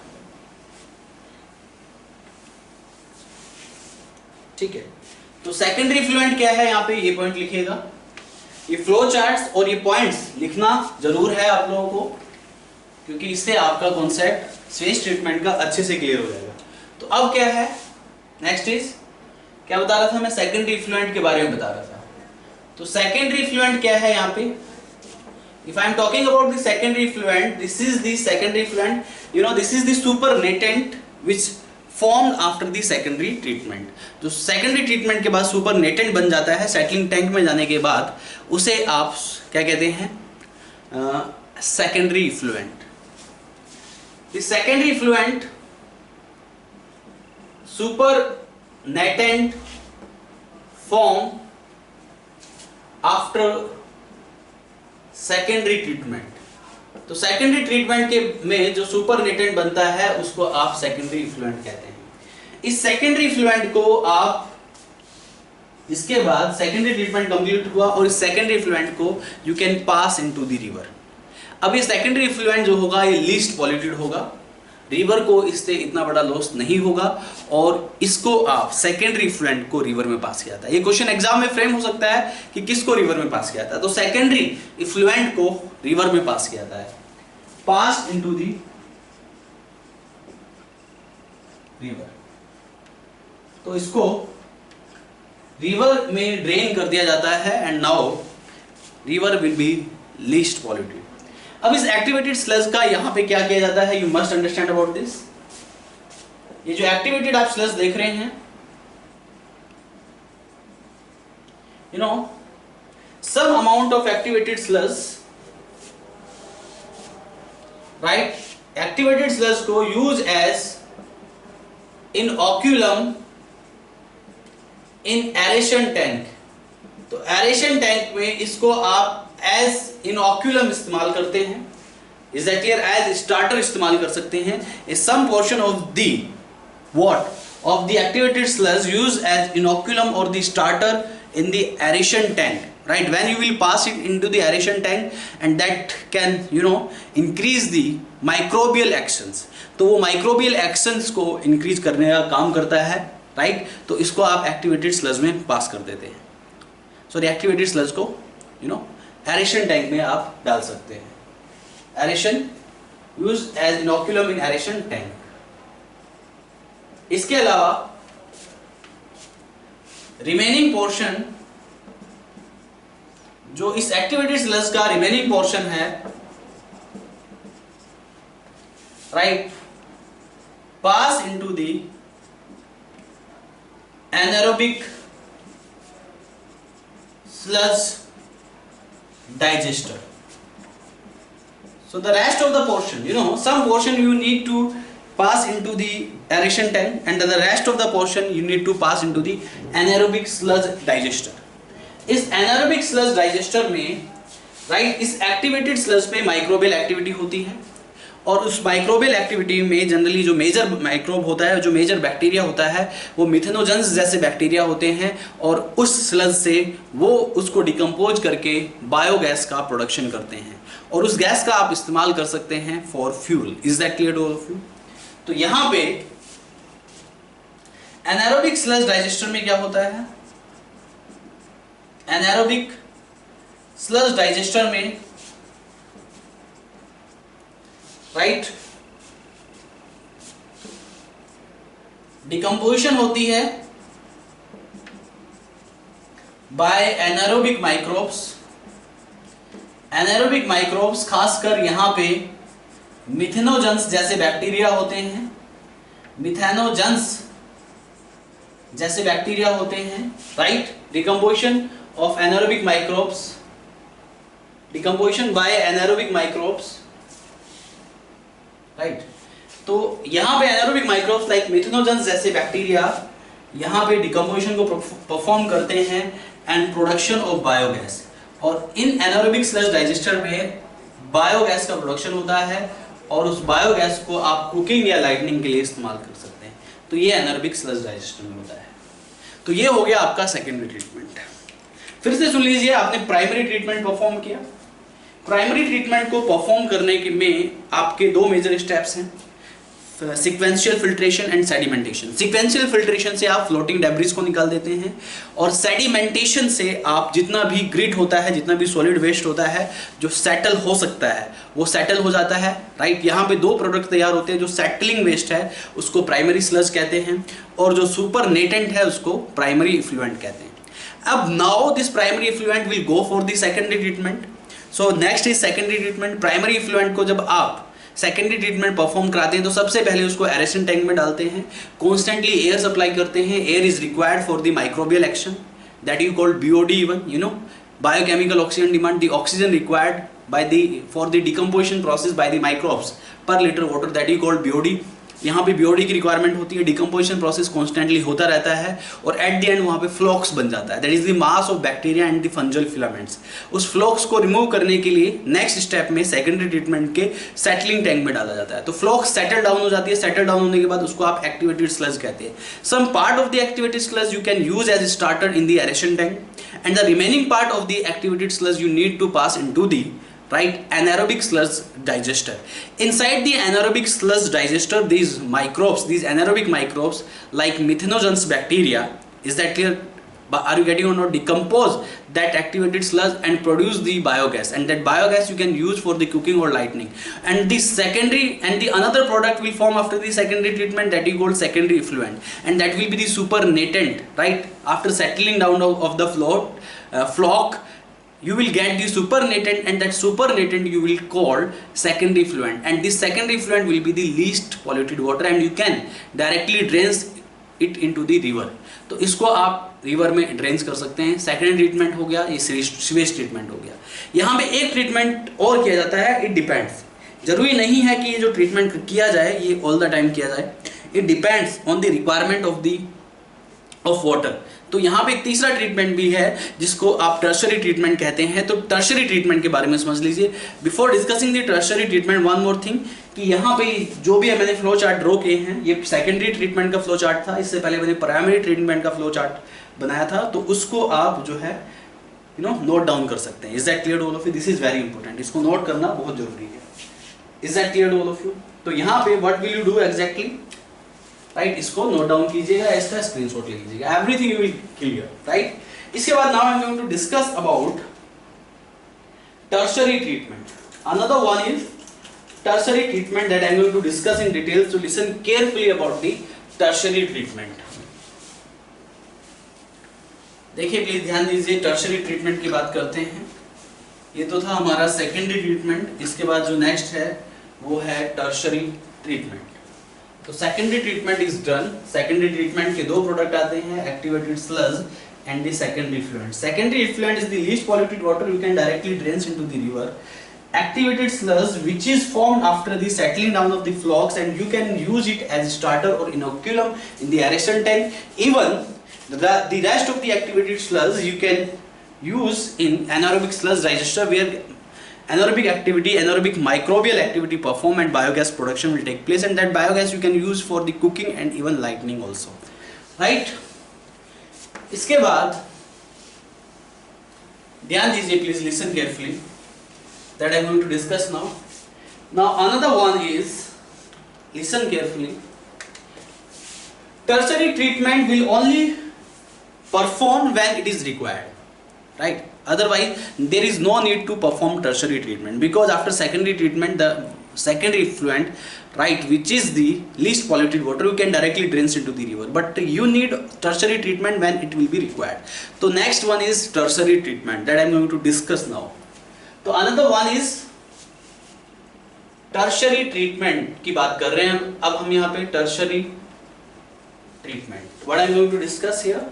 S1: ठीक है, तो सेकेंडरी इफ्लुएंट क्या है, यहाँ पे ये पॉइंट लिखिएगा। ये फ्लो चार्ट्स और ये पॉइंट्स लिखना जरूर है आप लोगों को, क्योंकि इससे आपका कॉन्सेप्ट स्वेज ट्रीटमेंट का अच्छे से क्लियर हो जाएगा। तो अब क्या है, नेक्स्ट इज क्या बता रहा था मैं, सेकेंडरी इफ्लुएंट के बारे में बता रहा था। तो सेकेंडरी इफ्लुएंट क्या है यहाँ पे, if I am talking about the secondary effluent, this is the secondary effluent, you know, this is the supernatant which formed after the secondary treatment. तो सेकेंडरी ट्रीटमेंट के बाद सुपरनेटेंट बन जाता है, सेटलिंग टैंक में जाने के बाद उसे आप क्या कहते हैं, secondary effluent. This secondary effluent supernatant form after secondary treatment. तो सेकेंडरी ट्रीटमेंट के में जो सुपरनेटेंट बनता है उसको आप सेकेंडरी इफ्लुएंट कहते हैं। इस सेकेंडरी इफ्लुएंट को आप, इसके बाद सेकेंडरी ट्रीटमेंट कंप्लीट हुआ और इस सेकेंडरी इफ्लुएंट को you can pass into the river. अब ये सेकेंडरी इफ्लुएंट जो होगा ये लीस्ट पॉल्यूटेड होगा, रिवर को इससे इतना बड़ा लॉस नहीं होगा और इसको आप सेकेंडरी इफ्लुएंट को रिवर में पास किया था। ये क्वेश्चन एग्जाम में फ्रेम हो सकता है कि किसको रिवर में पास किया था, तो सेकेंडरी इफ्लुएंट को रिवर में पास किया था, पास इनटू दी रिवर। तो इसको रिवर में ड्रेन कर दिया जाता है and now river will be least polluted. अब इस एक्टिवेटेड स्लज का यहां पे क्या किया जाता है, you must understand about this. ये जो एक्टिवेटेड आप स्लज देख रहे हैं, you know some amount of activated sludge, right? Activated sludge को use as inoculum in aeration tank। तो aeration tank में इसको आप as inoculum इस्तेमाल करते हैं, is that clear? as starter इस्तेमाल कर सकते हैं। is some portion of the what of the activated sludge used as inoculum or the starter in the aeration tank, right? when you will pass it into the aeration tank and that can increase the microbial actions, तो वो microbial actions को increase करने का काम करता है, right? तो इसको आप activated sludge में पास कर देते हैं। सॉरी एक्टिवेटेड स्लज को एरेशन टैंक में आप डाल सकते हैं। एरेशन यूज एज इनोकुलम इन एरेशन टैंक। इसके अलावा रिमेनिंग पोर्शन, जो इस एक्टिवेटेड स्लज का रिमेनिंग पोर्शन है, right, pass into the anaerobic sludge digester. So the rest of the portion, some portion you need to pass into the aeration tank and the rest of the portion you need to pass into the anaerobic sludge digester. इस anaerobic sludge digester में, right, इस activated sludge पे microbial activity होती है और उस माइक्रोबियल एक्टिविटी में जनरली जो मेजर माइक्रोब होता है, जो मेजर बैक्टीरिया होता है, वो मिथेनोजेंस जैसे बैक्टीरिया होते हैं और उस स्लज से वो उसको डिकम्पोज करके बायोगैस का प्रोडक्शन करते हैं और उस गैस का आप इस्तेमाल कर सकते हैं for fuel. Is that clear to all of you? तो यहाँ पे एनारोबिक स्लज डाइजेस्टर में क्या होता है, एनारोबिक स्लज डाइजेस्टर में, राइट, डिकम्पोजिशन होती है by anaerobic microbes. Anaerobic microbes खासकर यहां पे मिथेनोजेंस जैसे बैक्टीरिया होते हैं, मिथेनोजेंस जैसे बैक्टीरिया होते हैं, right. Decomposition of anaerobic microbes, decomposition by anaerobic microbes, right. तो यहाँ पे एनारोबिक माइक्रोब्स लाइक मिथेनोजेंस जैसे बैक्टीरिया यहाँ पे डिकम्पोजिशन को परफॉर्म करते हैं एंड प्रोडक्शन ऑफ बायोगैस। और इन एनारोबिक स्लज डाइजेस्टर में बायोगैस का प्रोडक्शन होता है और उस बायोगैस को आप कुकिंग या लाइटनिंग के लिए इस्तेमाल कर सकते हैं। तो ये एनारोबिक स्लज डाइजेस्टर में होता है। तो ये हो गया आपका सेकेंडरी ट्रीटमेंट। फिर से सुन लीजिए, आपने प्राइमरी ट्रीटमेंट परफॉर्म किया। प्राइमरी ट्रीटमेंट को परफॉर्म करने के में आपके दो मेजर स्टेप्स हैं, sequential filtration and sedimentation. Sequential filtration से आप फ्लोटिंग डेब्रिस को निकाल देते हैं और सेडिमेंटेशन से आप जितना भी ग्रिट होता है, जितना भी सॉलिड वेस्ट होता है जो सेटल हो सकता है वो सेटल हो जाता है, राइट। यहाँ पे दो प्रोडक्ट तैयार होते हैं, जो सेटलिंग वेस्ट है उसको प्राइमरी स्लज कहते हैं और जो सुपर नेटेंट है उसको प्राइमरी इफ्लुएंट कहते हैं। अब now this primary effluent will go for the secondary treatment. So next is secondary treatment. Primary effluent को जब आप सेकेंडरी ट्रीटमेंट परफॉर्म कराते हैं तो सबसे पहले उसको एरेशन टैंक में डालते हैं, कॉन्स्टेंटली एयर सप्लाई करते हैं। Air is required for the microbial action that you called BOD, even biochemical oxygen demand, the oxygen required by the for the decomposition process by the microbes per litre water that you called BOD. यहाँ पे बीओडी की रिक्वायरमेंट होती है, डिकम्पोजिशन प्रोसेस कॉन्स्टेंटली होता रहता है और एट द एंड वहाँ पे फ्लॉक्स बन जाता है, that is the mass of bacteria and the fungal filaments. उस फ्लॉक्स को रिमूव करने के लिए नेक्स्ट स्टेप में सेकेंडरी ट्रीटमेंट के सेटलिंग टैंक में डाला जाता है। तो फ्लॉक्स सेटल डाउन हो जाती है, सेटल डाउन होने के बाद उसको आप एक्टिवेटेड स्लज कहते हैं। Some part of the activated sludge you can use as starter in the aeration tank and the remaining part of the activated sludge you need to pass into the right, anaerobic sludge digester. Inside the anaerobic sludge digester, these microbes, these anaerobic microbes like methanogens bacteria, is that clear? Are you getting or not? Decompose that activated sludge and produce the biogas, and that biogas you can use for the cooking or lighting. And the secondary and the another product will form after the secondary treatment, that is called secondary effluent, and that will be the supernatant, right? After settling down of the flock, you will get the supernatant, and that supernatant you will call secondary effluent, and this secondary effluent will be the least polluted water, and you can directly drain it into the river. तो इसको आप रिवर में ड्रेन कर सकते हैं. सेकेंडरी ट्रीटमेंट हो गया, ये सीवेज ट्रीटमेंट हो गया. यहाँ पे एक ट्रीटमेंट और किया जाता है, इट डिपेंड्स. जरूरी नहीं है कि ये जो ट्रीटमेंट किया जाए ये ऑल द टाइम किया जाए, it depends on the requirement of water. तो यहाँ पे एक तीसरा ट्रीटमेंट भी है जिसको आप टर्शरी ट्रीटमेंट कहते हैं. तो टर्शरी ट्रीटमेंट के बारे में समझ लीजिए. Before discussing the tertiary treatment, one more thing, कि यहाँ पे जो भी मैंने फ्लो चार्ट ड्रॉ किए हैं, ये सेकेंडरी ट्रीटमेंट का फ्लो चार्ट था. इससे पहले मैंने प्राइमरी ट्रीटमेंट का फ्लो चार्ट बनाया था, तो उसको आप जो है नोट डाउन कर सकते हैं. Is that clear to all of you? This is very important, इसको नोट करना बहुत जरूरी है. Is that clear to all of you? तो यहाँ पे what will you do exactly, right, इसको नोट डाउन कीजिएगा, इसका स्क्रीनशॉट ले लीजिएगा. Everything you will clear, right. इसके बाद now I am going to discuss about tertiary treatment. Another one is tertiary treatment that I am going to discuss in detail, so listen carefully about the tertiary treatment. देखिए प्लीज ध्यान दीजिए, टर्शरी ट्रीटमेंट की बात करते हैं. ये तो था हमारा सेकेंडरी ट्रीटमेंट. इसके बाद जो नेक्स्ट है वो है टर्शरी ट्रीटमेंट. तो secondary treatment is done. Secondary treatment के दो प्रोडक्ट आते हैं, activated sludge and the secondary effluent. Secondary effluent is the least polluted water, you can directly drain into the river. Activated sludge which is formed after the settling down of the flocks, and you can use it as starter or inoculum in the aeration tank. Even the rest of the activated sludge you can use in anaerobic sludge digester, where anaerobic activity, anaerobic microbial activity perform and biogas production will take place, and that biogas you can use for the cooking and even lighting also, right? इसके बाद ध्यान दीजिए, please listen carefully, that I am going to discuss now. Now another one is, listen carefully, tertiary treatment will only perform when it is required, right? Otherwise there is no need to perform tertiary treatment, because after secondary treatment the secondary effluent, right, which is the least polluted water, you can directly drain into the river, but you need tertiary treatment when it will be required. So next one is tertiary treatment that I am going to discuss now. तो another one is tertiary treatment की बात कर रहे हैं अब हम यहाँ पे tertiary treatment. What I am going to discuss here,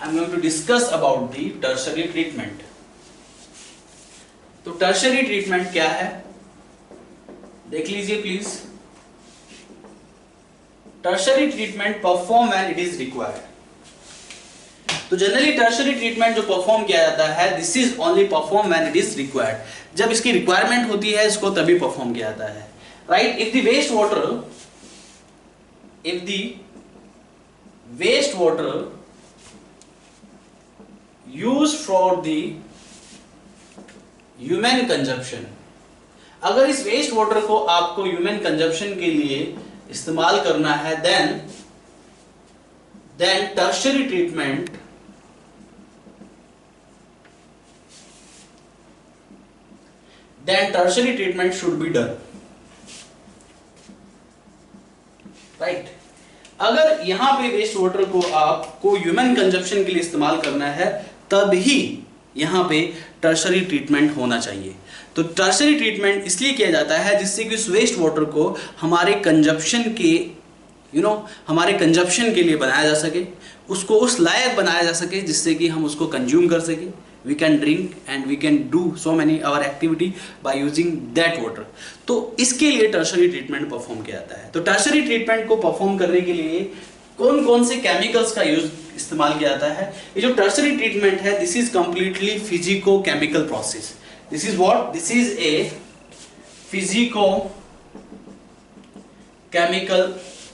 S1: I am going to discuss about the tertiary treatment. तो tertiary treatment क्या है देख लीजिए please. Tertiary treatment perform when it is required. तो जनरली टर्शरी ट्रीटमेंट जो परफॉर्म किया जाता है, this is only perform when it is required. जब इसकी रिक्वायरमेंट होती है इसको तभी परफॉर्म किया जाता है, right. If the waste water used for the human consumption, अगर इस वेस्ट वाटर को आपको ह्यूमन कंजप्शन के लिए इस्तेमाल करना है, then tertiary treatment should be done, right. अगर यहां पे वेस्ट वाटर को आपको ह्यूमन कंजप्शन के लिए इस्तेमाल करना है तब ही यहां पे टर्शरी ट्रीटमेंट होना चाहिए. तो टर्शरी ट्रीटमेंट इसलिए किया जाता है जिससे कि उस वेस्ट वाटर को हमारे कंजप्शन के हमारे कंजप्शन के लिए बनाया जा सके, उसको उस लायक बनाया जा सके जिससे कि हम उसको कंज्यूम कर सके. We can drink and we can do so many our activity by using that water. तो इसके लिए टर्शरी ट्रीटमेंट परफॉर्म किया जाता है. तो टर्शरी ट्रीटमेंट को परफॉर्म करने के लिए कौन कौन से केमिकल्स का यूज इस्तेमाल किया जाता है? ये जो टर्शरी ट्रीटमेंट है, this is completely physico chemical process. This is what? This is a physico chemical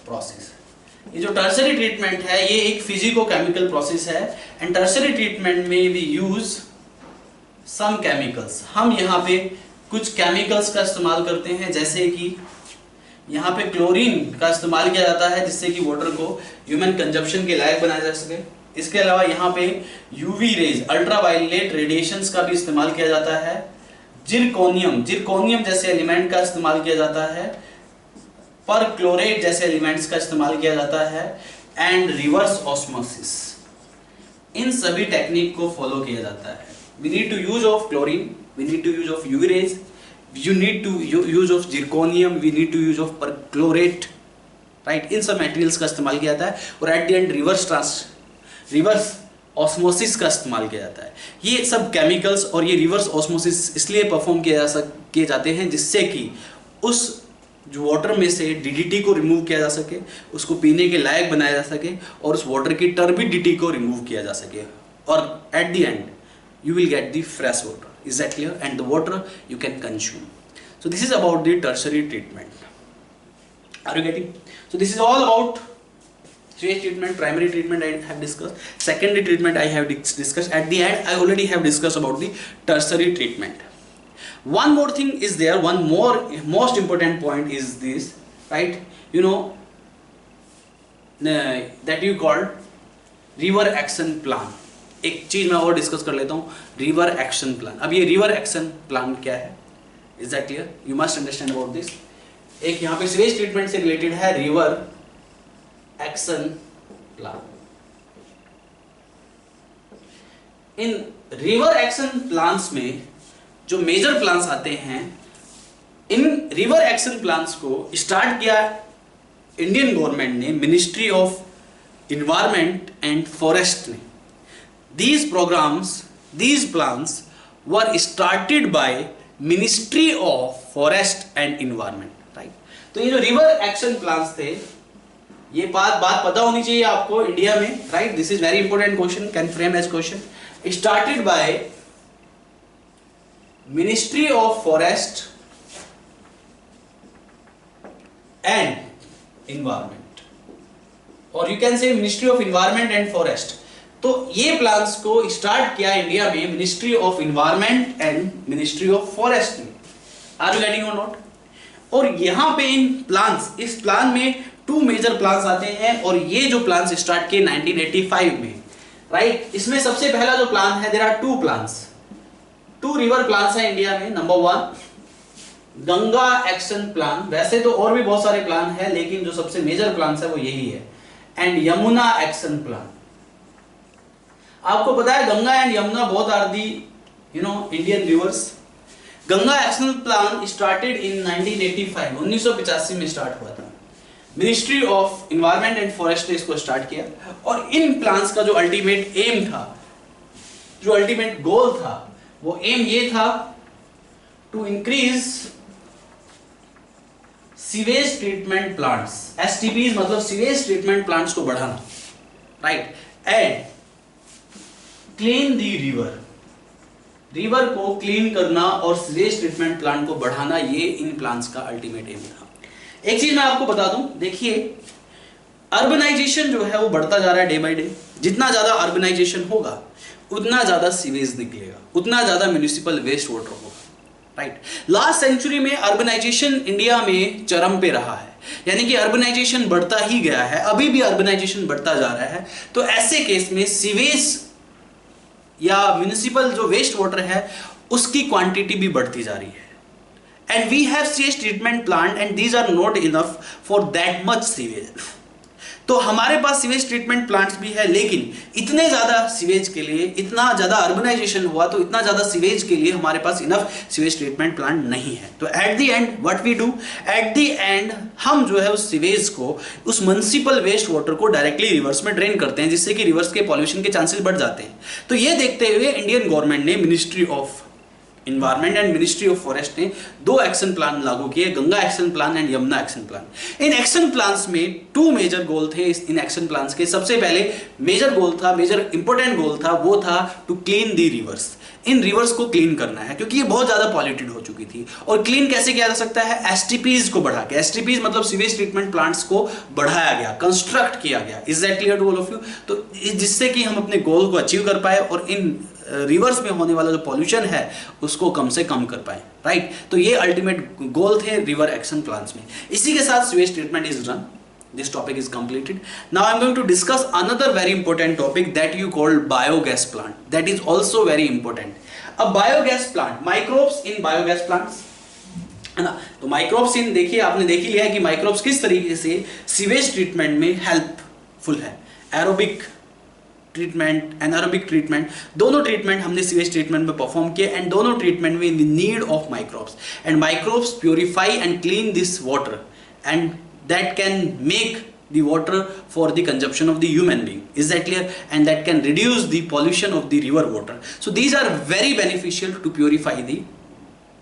S1: process. ये जो टर्शरी ट्रीटमेंट है ये एक फिजिको केमिकल प्रोसेस है, एंड टर्शरी ट्रीटमेंट में वी यूज सम केमिकल्स. हम यहाँ पे कुछ केमिकल्स का इस्तेमाल करते हैं, जैसे कि यहाँ पे क्लोरीन का इस्तेमाल किया जाता है जिससे कि वाटर को ह्यूमन कंजप्शन के लायक बनाया जा सके। इसके अलावा यहाँ पे यूवी रेज, अल्ट्रावायलेट रेडिएशंस का भी इस्तेमाल किया जाता है। जिरकोनियम जैसे एलिमेंट का इस्तेमाल किया जाता है। परक्लोरेट जैसे एलिमेंट्स का इस्तेमाल किया जाता है। एंड रिवर्स ऑस्मोसिस, इन सभी टेक्निक को फॉलो किया जाता है। We need to use of chlorine, we need to use of UV rays, you need to use of zirconium, we need to use of perchlorate, right? इन सब मटेरियल्स का इस्तेमाल किया जाता है और eight the and reverse osmosis का इस्तेमाल किया जाता है। ये सब केमिकल्स और ये रिवर्स ऑस्मोसिस इसलिए परफॉर्म किए जाते हैं जिससे कि उस जो वाटर में से DDT को रिमूव किया जा सके, उसको पीने के लायक बनाया जा सके और उस वाटर की टर्बिडिटी को रिमूव किया जा सके और eight the and you will get the fresh water. Is that clear? And the water you can consume. So this is about the tertiary treatment. Are you getting? So this is all about sewage treatment. Primary treatment I have discussed. Secondary treatment I have discussed. At the end I already have discussed about the tertiary treatment. One more thing is there. One more most important point is this, right? You know that you called river action plan. एक चीज मैं और डिस्कस कर लेता हूँ, रिवर एक्शन प्लान। अब ये रिवर एक्शन प्लान क्या है? Is that clear? You must understand about this. एक यहाँ पे सीवेज ट्रीटमेंट से रिलेटेड है रिवर एक्शन प्लान। इन रिवर एक्शन प्लान्स में जो मेजर प्लान्स आते हैं, इन रिवर एक्शन प्लान्स को स्टार्ट किया इंडियन गवर्नमेंट ने, ministry of environment and forest ने। These plans were started by Ministry of Forest and Environment, right? तो ये जो रिवर एक्शन प्लान्स थे, ये बात पता होनी चाहिए आपको इंडिया में, right? This is very important question, can frame as question. Started by Ministry of Forest and Environment, or you can say Ministry of Environment and Forest. तो ये प्लान्स को स्टार्ट किया इंडिया में ministry of environment and ministry of forest ने। Are you getting or not? और यहाँ पे इस प्लान में 2 मेजर प्लान्स आते हैं और ये जो प्लान्स स्टार्ट किए 1985 में, राइट? इसमें सबसे पहला जो प्लान है, there are 2 plans, 2 river plans है इंडिया में। नंबर 1 गंगा एक्शन प्लान, वैसे तो और भी बहुत सारे प्लान है लेकिन जो सबसे मेजर प्लान है वो यही है। And Yamuna action plan. आपको पता है Ganga and Yamuna both are the Indian rivers. Ganga action plan started in 1985 में स्टार्ट हुआ था। Ministry of environment and forest ने इसको स्टार्ट किया और इन प्लान्स का जो अल्टीमेट एम था, जो अल्टीमेट गोल था, वो एम ये था to increase sewage treatment plants. STPs मतलब सीवेज ट्रीटमेंट प्लांट्स को बढ़ाना, right? And clean the river को क्लीन करना और सीवेज ट्रीटमेंट प्लांट को बढ़ाना, ये इन प्लान्स का अल्टीमेट एम था। एक चीज मैं आपको बता दूं, देखिए अर्बनाइजेशन जो है वो बढ़ता जा रहा है डे बाय डे। जितना ज्यादा अर्बनाइजेशन होगा उतना ज्यादा सीवेज निकलेगा, उतना ज्यादा म्युनिसिपल वेस्ट वाटर होगा, राइट? लास्ट सेंचुरी में अर्बनाइजेशन इंडिया में चरम पे रहा है, यानी कि अर्बनाइजेशन बढ़ता ही गया है, अभी भी अर्बनाइजेशन बढ़ता जा रहा है। तो ऐसे केस में सीवेज या म्युनिसिपल जो वेस्ट वाटर है उसकी क्वांटिटी भी बढ़ती जा रही है। And we have sewage treatment plant and these are not enough for that much sewage. तो हमारे पास सीवेज ट्रीटमेंट प्लांट्स भी है लेकिन इतने ज्यादा सीवेज के लिए, इतना ज्यादा अर्बनाइजेशन हुआ तो इतना ज्यादा सीवेज के लिए हमारे पास इनफ सीवेज ट्रीटमेंट प्लांट नहीं है। तो at the end what we do, at the end हम जो है उस सीवेज को, उस म्युनिसिपल वेस्ट वाटर को डायरेक्टली रिवर्स में ड्रेन करते हैं, जिससे कि रिवर्स के पॉल्यूशन के चांसेस बढ़ जाते हैं। तो ये देखते हुए इंडियन गवर्नमेंट ने, ministry of environment and ministry of forest ने 2 एक्शन प्लान लागू किए, Ganga action plan and Yamuna action plan. In action plans में 2 मेजर गोल थे इन एक्शन प्लान्स के। सबसे पहले मेजर गोल था, मेजर इंपॉर्टेंट गोल था, वो था टू क्लीन दी रिवर्स। इन रिवर्स को क्लीन करना है क्योंकि ये बहुत ज्यादा पॉल्यूटेड हो चुकी थी। और क्लीन कैसे किया जा सकता है? STPs को बढ़ा के। STPs मतलब सीवेज ट्रीटमेंट प्लांट्स को बढ़ाया गया, कंस्ट्रक्ट किया गया। Is that clear to all of you? तो जिससे कि हम अपने गोल को अचीव कर पाए और इन रिवर्स में होने वाला जो पॉल्यूशन है उसको कम से कम कर पाए, राइट। तो ये अल्टीमेट गोल थे रिवर एक्शन प्लान्स में। इसी के साथ sewage treatment is done, this topic is completed. Now I am going to discuss another very important topic that you call biogas plant, that is also very important. A biogas plant, microbes in biogas plants, है ना। तो माइक्रोब्स इन, देखिए आपने देख ही लिया है कि माइक्रोब्स किस तरीके से सीवेज ट्रीटमेंट में हेल्पफुल है। एरोबिक ट्रीटमेंट, एनारोबिक ट्रीटमेंट, दोनों ट्रीटमेंट हमने सीवेज ट्रीटमेंट में परफॉर्म किए एंड दोनों ट्रीटमेंट में we need of microbes and microbes purify and clean this water and that can make the water for the consumption of the human being. Is that clear? And that can reduce the pollution of the river water. So these are very beneficial to purify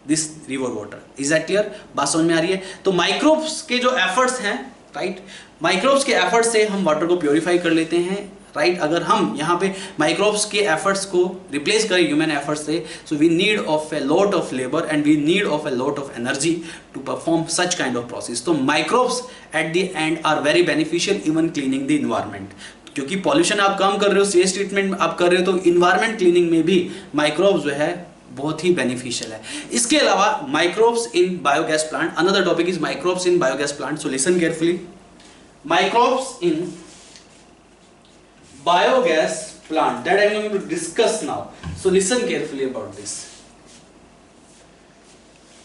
S1: this river water. Is that clear? बात समझ में आ रही है? तो माइक्रोब्स के जो एफर्ट्स हैं, राइट, माइक्रोब्स के एफर्ट्स से हम वाटर को प्योरीफाई कर लेते हैं, राइट। अगर हम यहाँ पे माइक्रोब्स के एफर्ट्स को रिप्लेस करें ह्यूमन एफर्ट्स से, so we need of a lot of labour and we need of a lot of energy to perform such kind of process. तो microbes at the end are very beneficial even cleaning the environment, क्योंकि पॉल्यूशन आप कम कर रहे हो, सीवेज ट्रीटमेंट आप कर रहे हो, तो इन्वायरमेंट क्लीनिंग में भी माइक्रोब्स जो है बहुत ही बेनिफिशियल है। इसके अलावा microbes in biogas plant, another topic is microbes in biogas plant, so listen carefully. Microbes in biogas plant that I am going to discuss now, so listen carefully about this.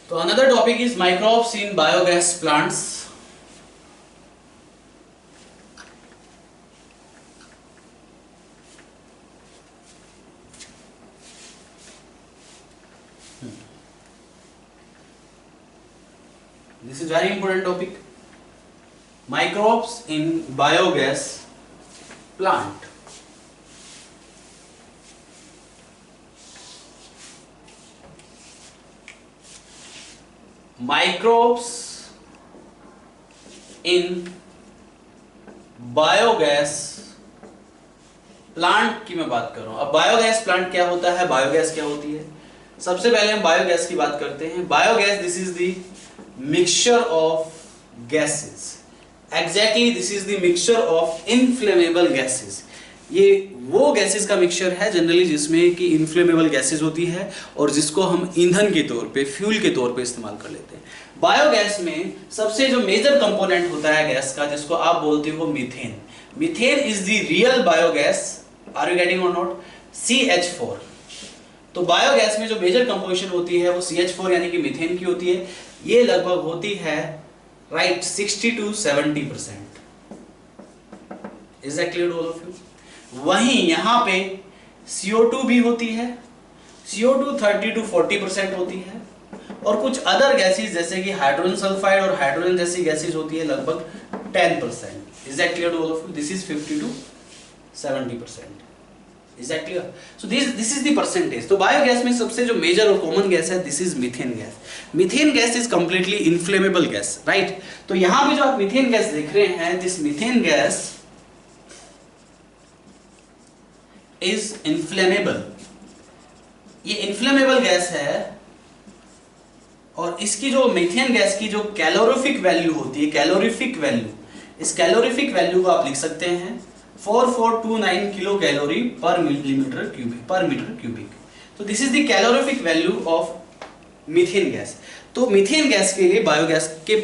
S1: So another topic is microbes in biogas plants. This is very important topic. Microbes in biogas plant. Microbes in biogas plant की मैं बात कर रहा हूं। अब बायोगैस प्लांट क्या होता है, बायोगैस क्या होती है? सबसे पहले हम बायोगैस की बात करते हैं। Biogas, this is the mixture of gases, exactly this is the mixture of inflammable gases. ये वो गैसेस का मिक्सचर है जनरली जिसमें कि इनफ्लेमेबल गैसेस होती है और जिसको हम ईंधन के तौर पे, फ्यूल के तौर पे इस्तेमाल कर लेते हैं। बायोगैस में सबसे जो मेजर कंपोनेंट होता है गैस का, जिसको आप बोलते हो methane. Methane is the real biogas, are you getting or not? CH4। तो बायोगैस में जो मेजर कंपोजिशन होती है वो CH4 यानी कि मीथेन की होती है। ये लगभग होती है, right, 60 to 70%। Is that clear to all of you? वहीं यहां पे CO2 भी होती है, CO2 30 to 40% होती है, और कुछ अदर गैसेस जैसे कि हाइड्रोजन सल्फाइड और हाइड्रोजन जैसी गैसेस होती है लगभग 10%। Is that clear to all of you? This is 50 to 70%। Is that clear? So this is the percentage. तो बायोगैस में सबसे जो मेजर और कॉमन गैस है, this is methane gas. Methane gas is completely inflammable gas, right. तो यहां पे जो आप मीथेन गैस देख रहे हैं, this methane gas is inflammable. ये इनफ्लेमेबल गैस है और इसकी जो मीथेन गैस की जो कैलोरीफिक वैल्यू होती है, कैलोरीफिक वैल्यू, इस कैलोरीफिक वैल्यू को आप लिख सकते हैं 4429 किलो कैलोरी पर मिलीमीटर क्यूबिक, पर मीटर क्यूबिक। तो this is the calorific value of methane gas. तो मीथेन गैस के लिए बायोगैस के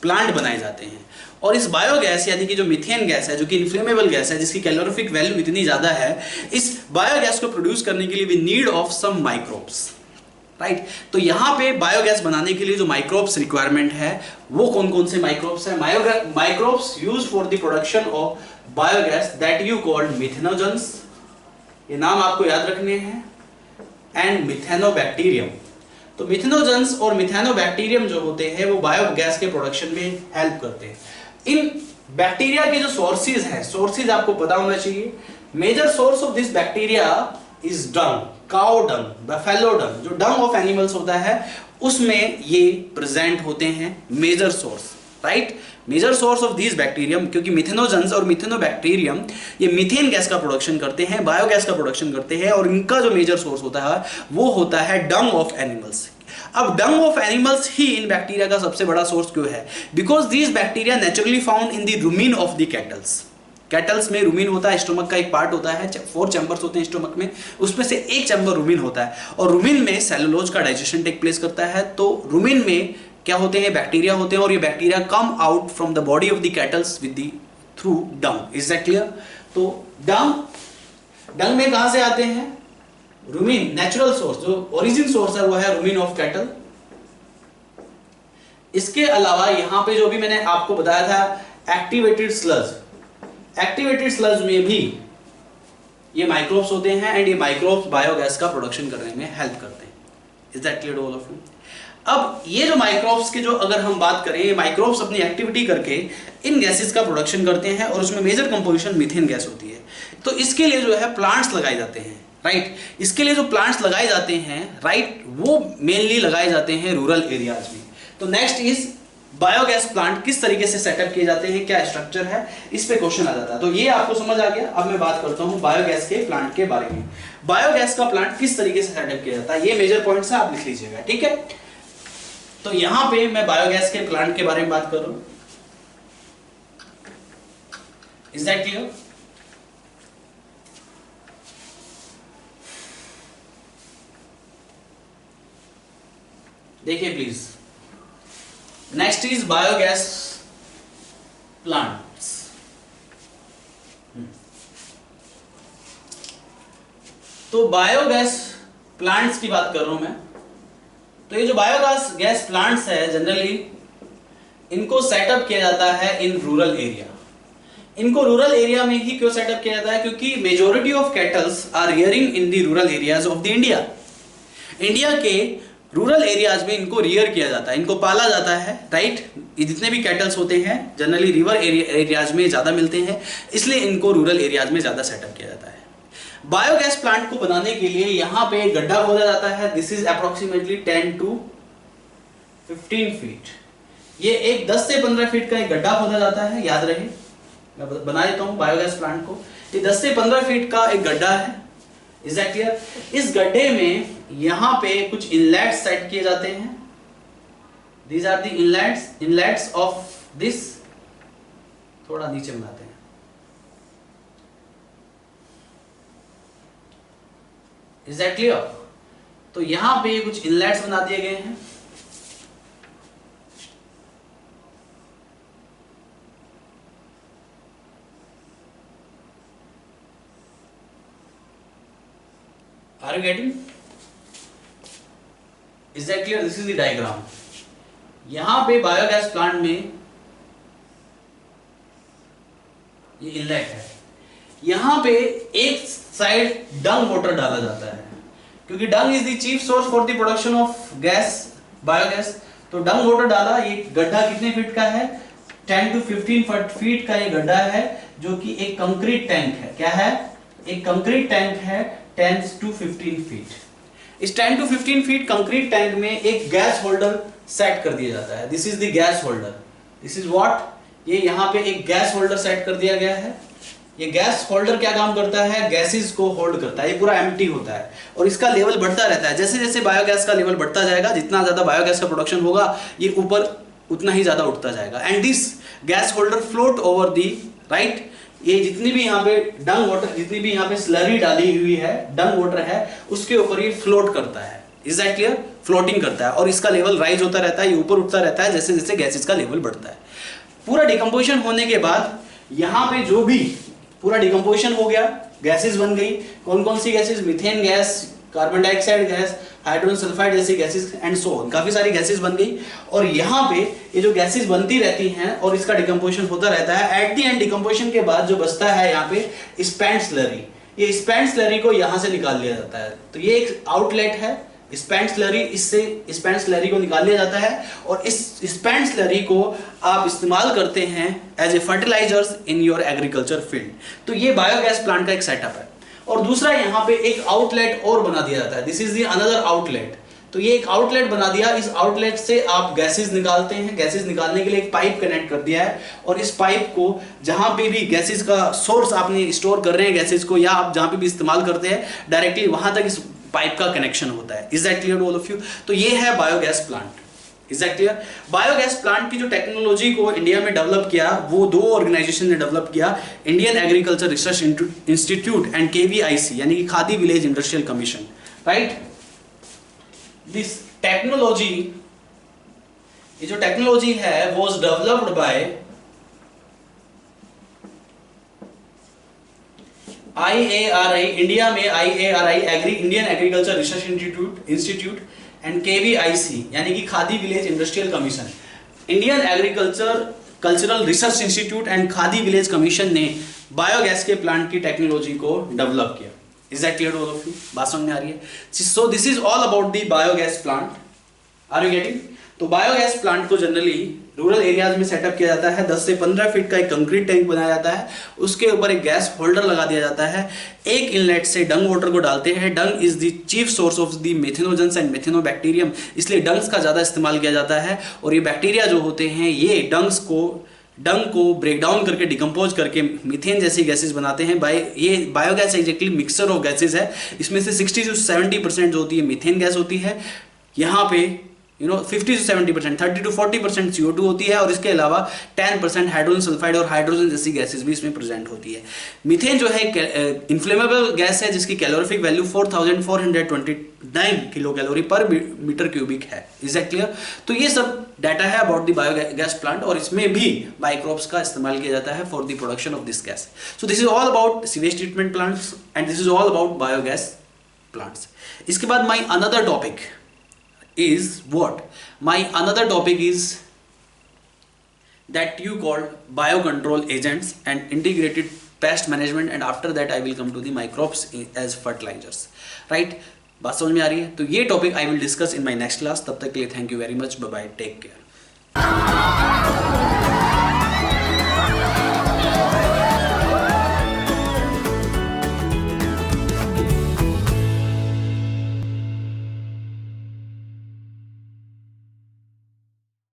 S1: प्लांट बनाए जाते हैं, और इस बायोगैस यानी कि जो मीथेन गैस है, जो कि इनफ्लेमेबल गैस है, जिसकी कैलोरीफिक वैल्यू इतनी ज्यादा है, इस बायोगैस को प्रोड्यूस करने के लिए we need of some microbes, right. तो यहाँ पे बायोगैस बनाने के लिए जो माइक्रोब्स रिक्वायरमेंट है वो कौन कौन से माइक्रोब्स है? Microbes use for the production of biogas that you called methanogens, ये नाम आपको याद रखने हैं, एंड मिथेनोबैक्टीरियम। तो मिथेनोजेंस और मिथेनोबैक्टीरियम जो होते हैं वो बायोगैस के प्रोडक्शन में हेल्प करते हैं। इन बैक्टीरिया के जो सोर्सेज हैं, सोर्सेज आपको पता होना चाहिए। Major source of this bacteria is dung, cow dung, buffalo dung, जो डंग ऑफ एनिमल्स होता है उसमें ये प्रेजेंट होते हैं, major source, right. Major source of this bacterium, क्योंकि मिथेनोजेंस और मिथेनोबैक्टीरियम ये मीथेन गैस का प्रोडक्शन करते हैं, बायोगैस का प्रोडक्शन करते हैं, और इनका जो मेजर सोर्स होता है वो होता है डंग ऑफ एनिमल्स। अब डंग ऑफ एनिमल्स ही इन बैक्टीरिया का सबसे बड़ा सोर्स क्यों है? Because these bacteria naturally found in the rumen of the cattles. Cattles में रूमिन होता है, स्टोमक का एक पार्ट होता है, 4 चैम्बर्स होते हैं स्टोमक में, उसमें से एक चैम्बर रूमिन होता है और रूमिन में सेलुलोज का डाइजेशन टेक प्लेस करता है। तो रूमिन में क्या होते हैं, बैक्टीरिया होते हैं और ये bacteria come out from the body of the cattles with the through dung. Is that clear? तो डंग में कहां से आते हैं? रूमिन, नेचुरल सोर्स, जो ओरिजिन सोर्स है वो है रूमिन ऑफ कैटल। इसके अलावा यहां पे जो भी मैंने आपको बताया था एक्टिवेटेड स्लज, एक्टिवेटेड स्लज में भी ये माइक्रोब्स होते हैं एंड ये माइक्रोब्स बायोगैस का प्रोडक्शन करने में हेल्प करते हैं। Is that clear to all of you? अब ये जो माइक्रोब्स के जो अगर हम बात करें, ये माइक्रोब्स अपनी एक्टिविटी करके इन गैसेस का प्रोडक्शन करते हैं और उसमें मेजर कंपोजिशन मीथेन गैस होती है। तो इसके लिए जो है प्लांट्स लगाए जाते हैं, राइट? इसके लिए जो प्लांट्स लगाए जाते हैं, राइट, वो मेनली लगाए जाते हैं रूरल एरियाज में। तो नेक्स्ट इज बायोगैस प्लांट किस तरीके से सेटअप किए जाते हैं, क्या स्ट्रक्चर है, इस पे क्वेश्चन आ जाता है। तो ये आपको समझ आ गया। अब मैं बात करता हूं बायोगैस के प्लांट के बारे में। बायोगैस का प्लांट किस तरीके से सेटअप किया जाता है, ये मेजर पॉइंट्स है, आप लिख लीजिएगा, ठीक है? तो यहां पे मैं बायोगैस के प्लांट के बारे में बात कर रहा हूं। Is that clear? देखिए please, next is biogas plants. तो बायोगैस प्लांट्स की बात कर रहा हूं मैं। तो ये जो बायोगैस प्लांट्स है जनरली इनको सेटअप किया जाता है इन रूरल एरिया। इनको रूरल एरिया में ही क्यों सेटअप किया जाता है? क्योंकि majority of cattles are rearing in the rural areas of the India. India के रूरल एरियाज में इनको रियर किया जाता है, इनको पाला जाता है, राइट? ये जितने भी कैटल्स होते हैं जनरली रिवर एरियाज में ज्यादा मिलते हैं, इसलिए इनको रूरल एरियाज में ज्यादा सेटअप किया जाता है। बायोगैस प्लांट को बनाने के लिए यहां पे एक गड्ढा खोदा जाता है। This is approximately 10 to 15 feet. ये एक 10 से 15 फीट का एक गड्ढा खोदा जाता है, याद रहे, मैं बना देता हूं बायोगैस प्लांट को। ये 10 से 15 फीट का एक गड्ढा है। Is that clear? इस गड्ढे में यहां पे कुछ इनलेट्स सेट किए जाते हैं। These are the inlets of this. थोड़ा नीचे बनाते हैं। Is that clear? तो यहां पे कुछ इनलेट्स बना दिए गए हैं। Are you getting? Is that clear? This is the diagram. यहां पे बायोगैस प्लांट में ये इनलेट है। यहां पे एक साइड डंग वाटर डाला जाता है, क्योंकि डंग is the chief source for the production of gas, biogas. तो डंग वाटर डाला। ये गड्ढा कितने फीट का है? 10 to 15 फीट का ये गड्ढा है, जो कि एक कंक्रीट टैंक है। क्या है? एक कंक्रीट टैंक है 10 to 15 फीट। इस 10 to 15 फीट कंक्रीट टैंक में एक गैस होल्डर सेट कर दिया जाता है। This is the gas holder. This is what? ये यहाँ पे एक गैस होल्डर सेट कर दिया गया है। ये गैस होल्डर क्या काम करता है? गैसेस को होल्ड करता है। ये पूरा एम्प्टी होता है और इसका लेवल बढ़ता रहता है। जैसे जैसे बायोगैस का लेवल बढ़ता जाएगा, जितना ज्यादा बायोगैस का प्रोडक्शन होगा, ये ऊपर उतना ही ज्यादा उठता जाएगा। And this gas holder float over the, right? ये जितनी भी यहाँ पे डंग वाटर, जितनी भी यहाँ पे स्लरी डाली हुई है, डंग वाटर है, उसके ऊपर ये फ्लोट करता है। Is that clear? फ्लोटिंग करता है और इसका लेवल राइज होता रहता है, ये ऊपर उठता रहता है जैसे जैसे गैसेस का लेवल बढ़ता है। पूरा डिकम्पोजिशन होने के बाद यहाँ पे जो भी पूरा डिकम्पोजिशन हो गया, गैसेस बन गई। कौन कौन सी gases? Methane gas, carbon dioxide gas, hydrogen sulphide जैसी गैसेस एंड सो ऑन, काफी सारी गैसेस बन गई। और यहाँ पे ये जो गैसेस बनती रहती हैं और इसका डिकम्पोजिशन होता रहता है। एट द एंड डिकम्पोजिशन के बाद जो बचता है यहाँ पे स्पैंड स्लरी, ये स्पैंड स्लरी को यहाँ से निकाल लिया जाता है। तो ये एक आउटलेट है स्पैंड स्लरी, इससे स्पैंड स्लरी को निकाल लिया जाता है और इस स्पैंड स्लरी को आप इस्तेमाल करते हैं as a fertilisers in your agriculture field. तो ये बायोगैस प्लांट का एक सेटअप है। और दूसरा यहाँ पे एक आउटलेट और बना दिया जाता है। This is the another outlet. तो ये एक आउटलेट बना दिया, इस आउटलेट से आप गैसेस निकालते हैं। गैसेस निकालने के लिए एक पाइप कनेक्ट कर दिया है और इस पाइप को जहां पे भी गैसेस का सोर्स आपने स्टोर कर रहे हैं गैसेस को, या आप जहां पे भी इस्तेमाल करते हैं, डायरेक्टली वहां तक इस पाइप का कनेक्शन होता है। Is that clear to all of you? तो ये है biogas plant. Is that clear? Biogas plant की जो टेक्नोलॉजी को इंडिया में डेवलप किया वो दो ऑर्गेनाइजेशन ने डेवलप किया, Indian agriculture research institute and KVIC यानी कि Khadi village industrial commission, right? This technology, ये जो टेक्नोलॉजी है was developed by IARI, India में IARI Indian agriculture research institute and KVIC यानी कि Khadi village industrial commission, Indian agriculture cultural research institute and Khadi village commission ने बायोगैस के प्लांट की टेक्नोलॉजी को डेवलप किया। Is that clear to all of you? बात समझ में आ रही है? So this is all about the biogas plant. Are you getting? तो बायोगैस प्लांट को जनरली रूरल एरियाज में सेटअप किया जाता है। 10 से 15 फीट का एक कंक्रीट टैंक बनाया जाता है, उसके ऊपर एक गैस होल्डर लगा दिया जाता है, एक इनलेट से डंग वाटर को डालते हैं। Dung is the chief source of the methanogens and methanobacterium, इसलिए डंग्स का ज़्यादा इस्तेमाल किया जाता है। और ये बैक्टीरिया जो होते हैं ये डंग को ब्रेक डाउन करके डिकम्पोज करके मीथेन जैसी गैसेस बनाते हैं। ये biogas exactly mixture of gases है, इसमें से 60 से 70% जो होती है मीथेन गैस होती है, यहाँ पे 50 से 70%, 30 to 40% CO2 होती है और इसके अलावा 10% हाइड्रोजन सल्फाइड और हाइड्रोजन जैसी गैसेस भी इसमें प्रेजेंट होती है। मीथेन जो है इन्फ्लेमेबल गैस है जिसकी कैलोरीफिक वैल्यू 4429 किलो कैलोरी पर मीटर क्यूबिक है। Is that clear? तो ये सब डाटा है अबाउट द बायोगैस प्लांट और इसमें भी माइक्रोब्स का इस्तेमाल किया जाता है for the production of this gas. So this is all about sewage treatment plants and this is all about biogas plants. इसके बाद my another topic is what? My another topic is that you called biocontrol agents and integrated pest management, and after that I will come to the microbes as fertilizers, right? बात समझ में आ रही है? तो ये topic I will discuss in my next class. तब तक के लिए thank you very much. Bye bye. Take care.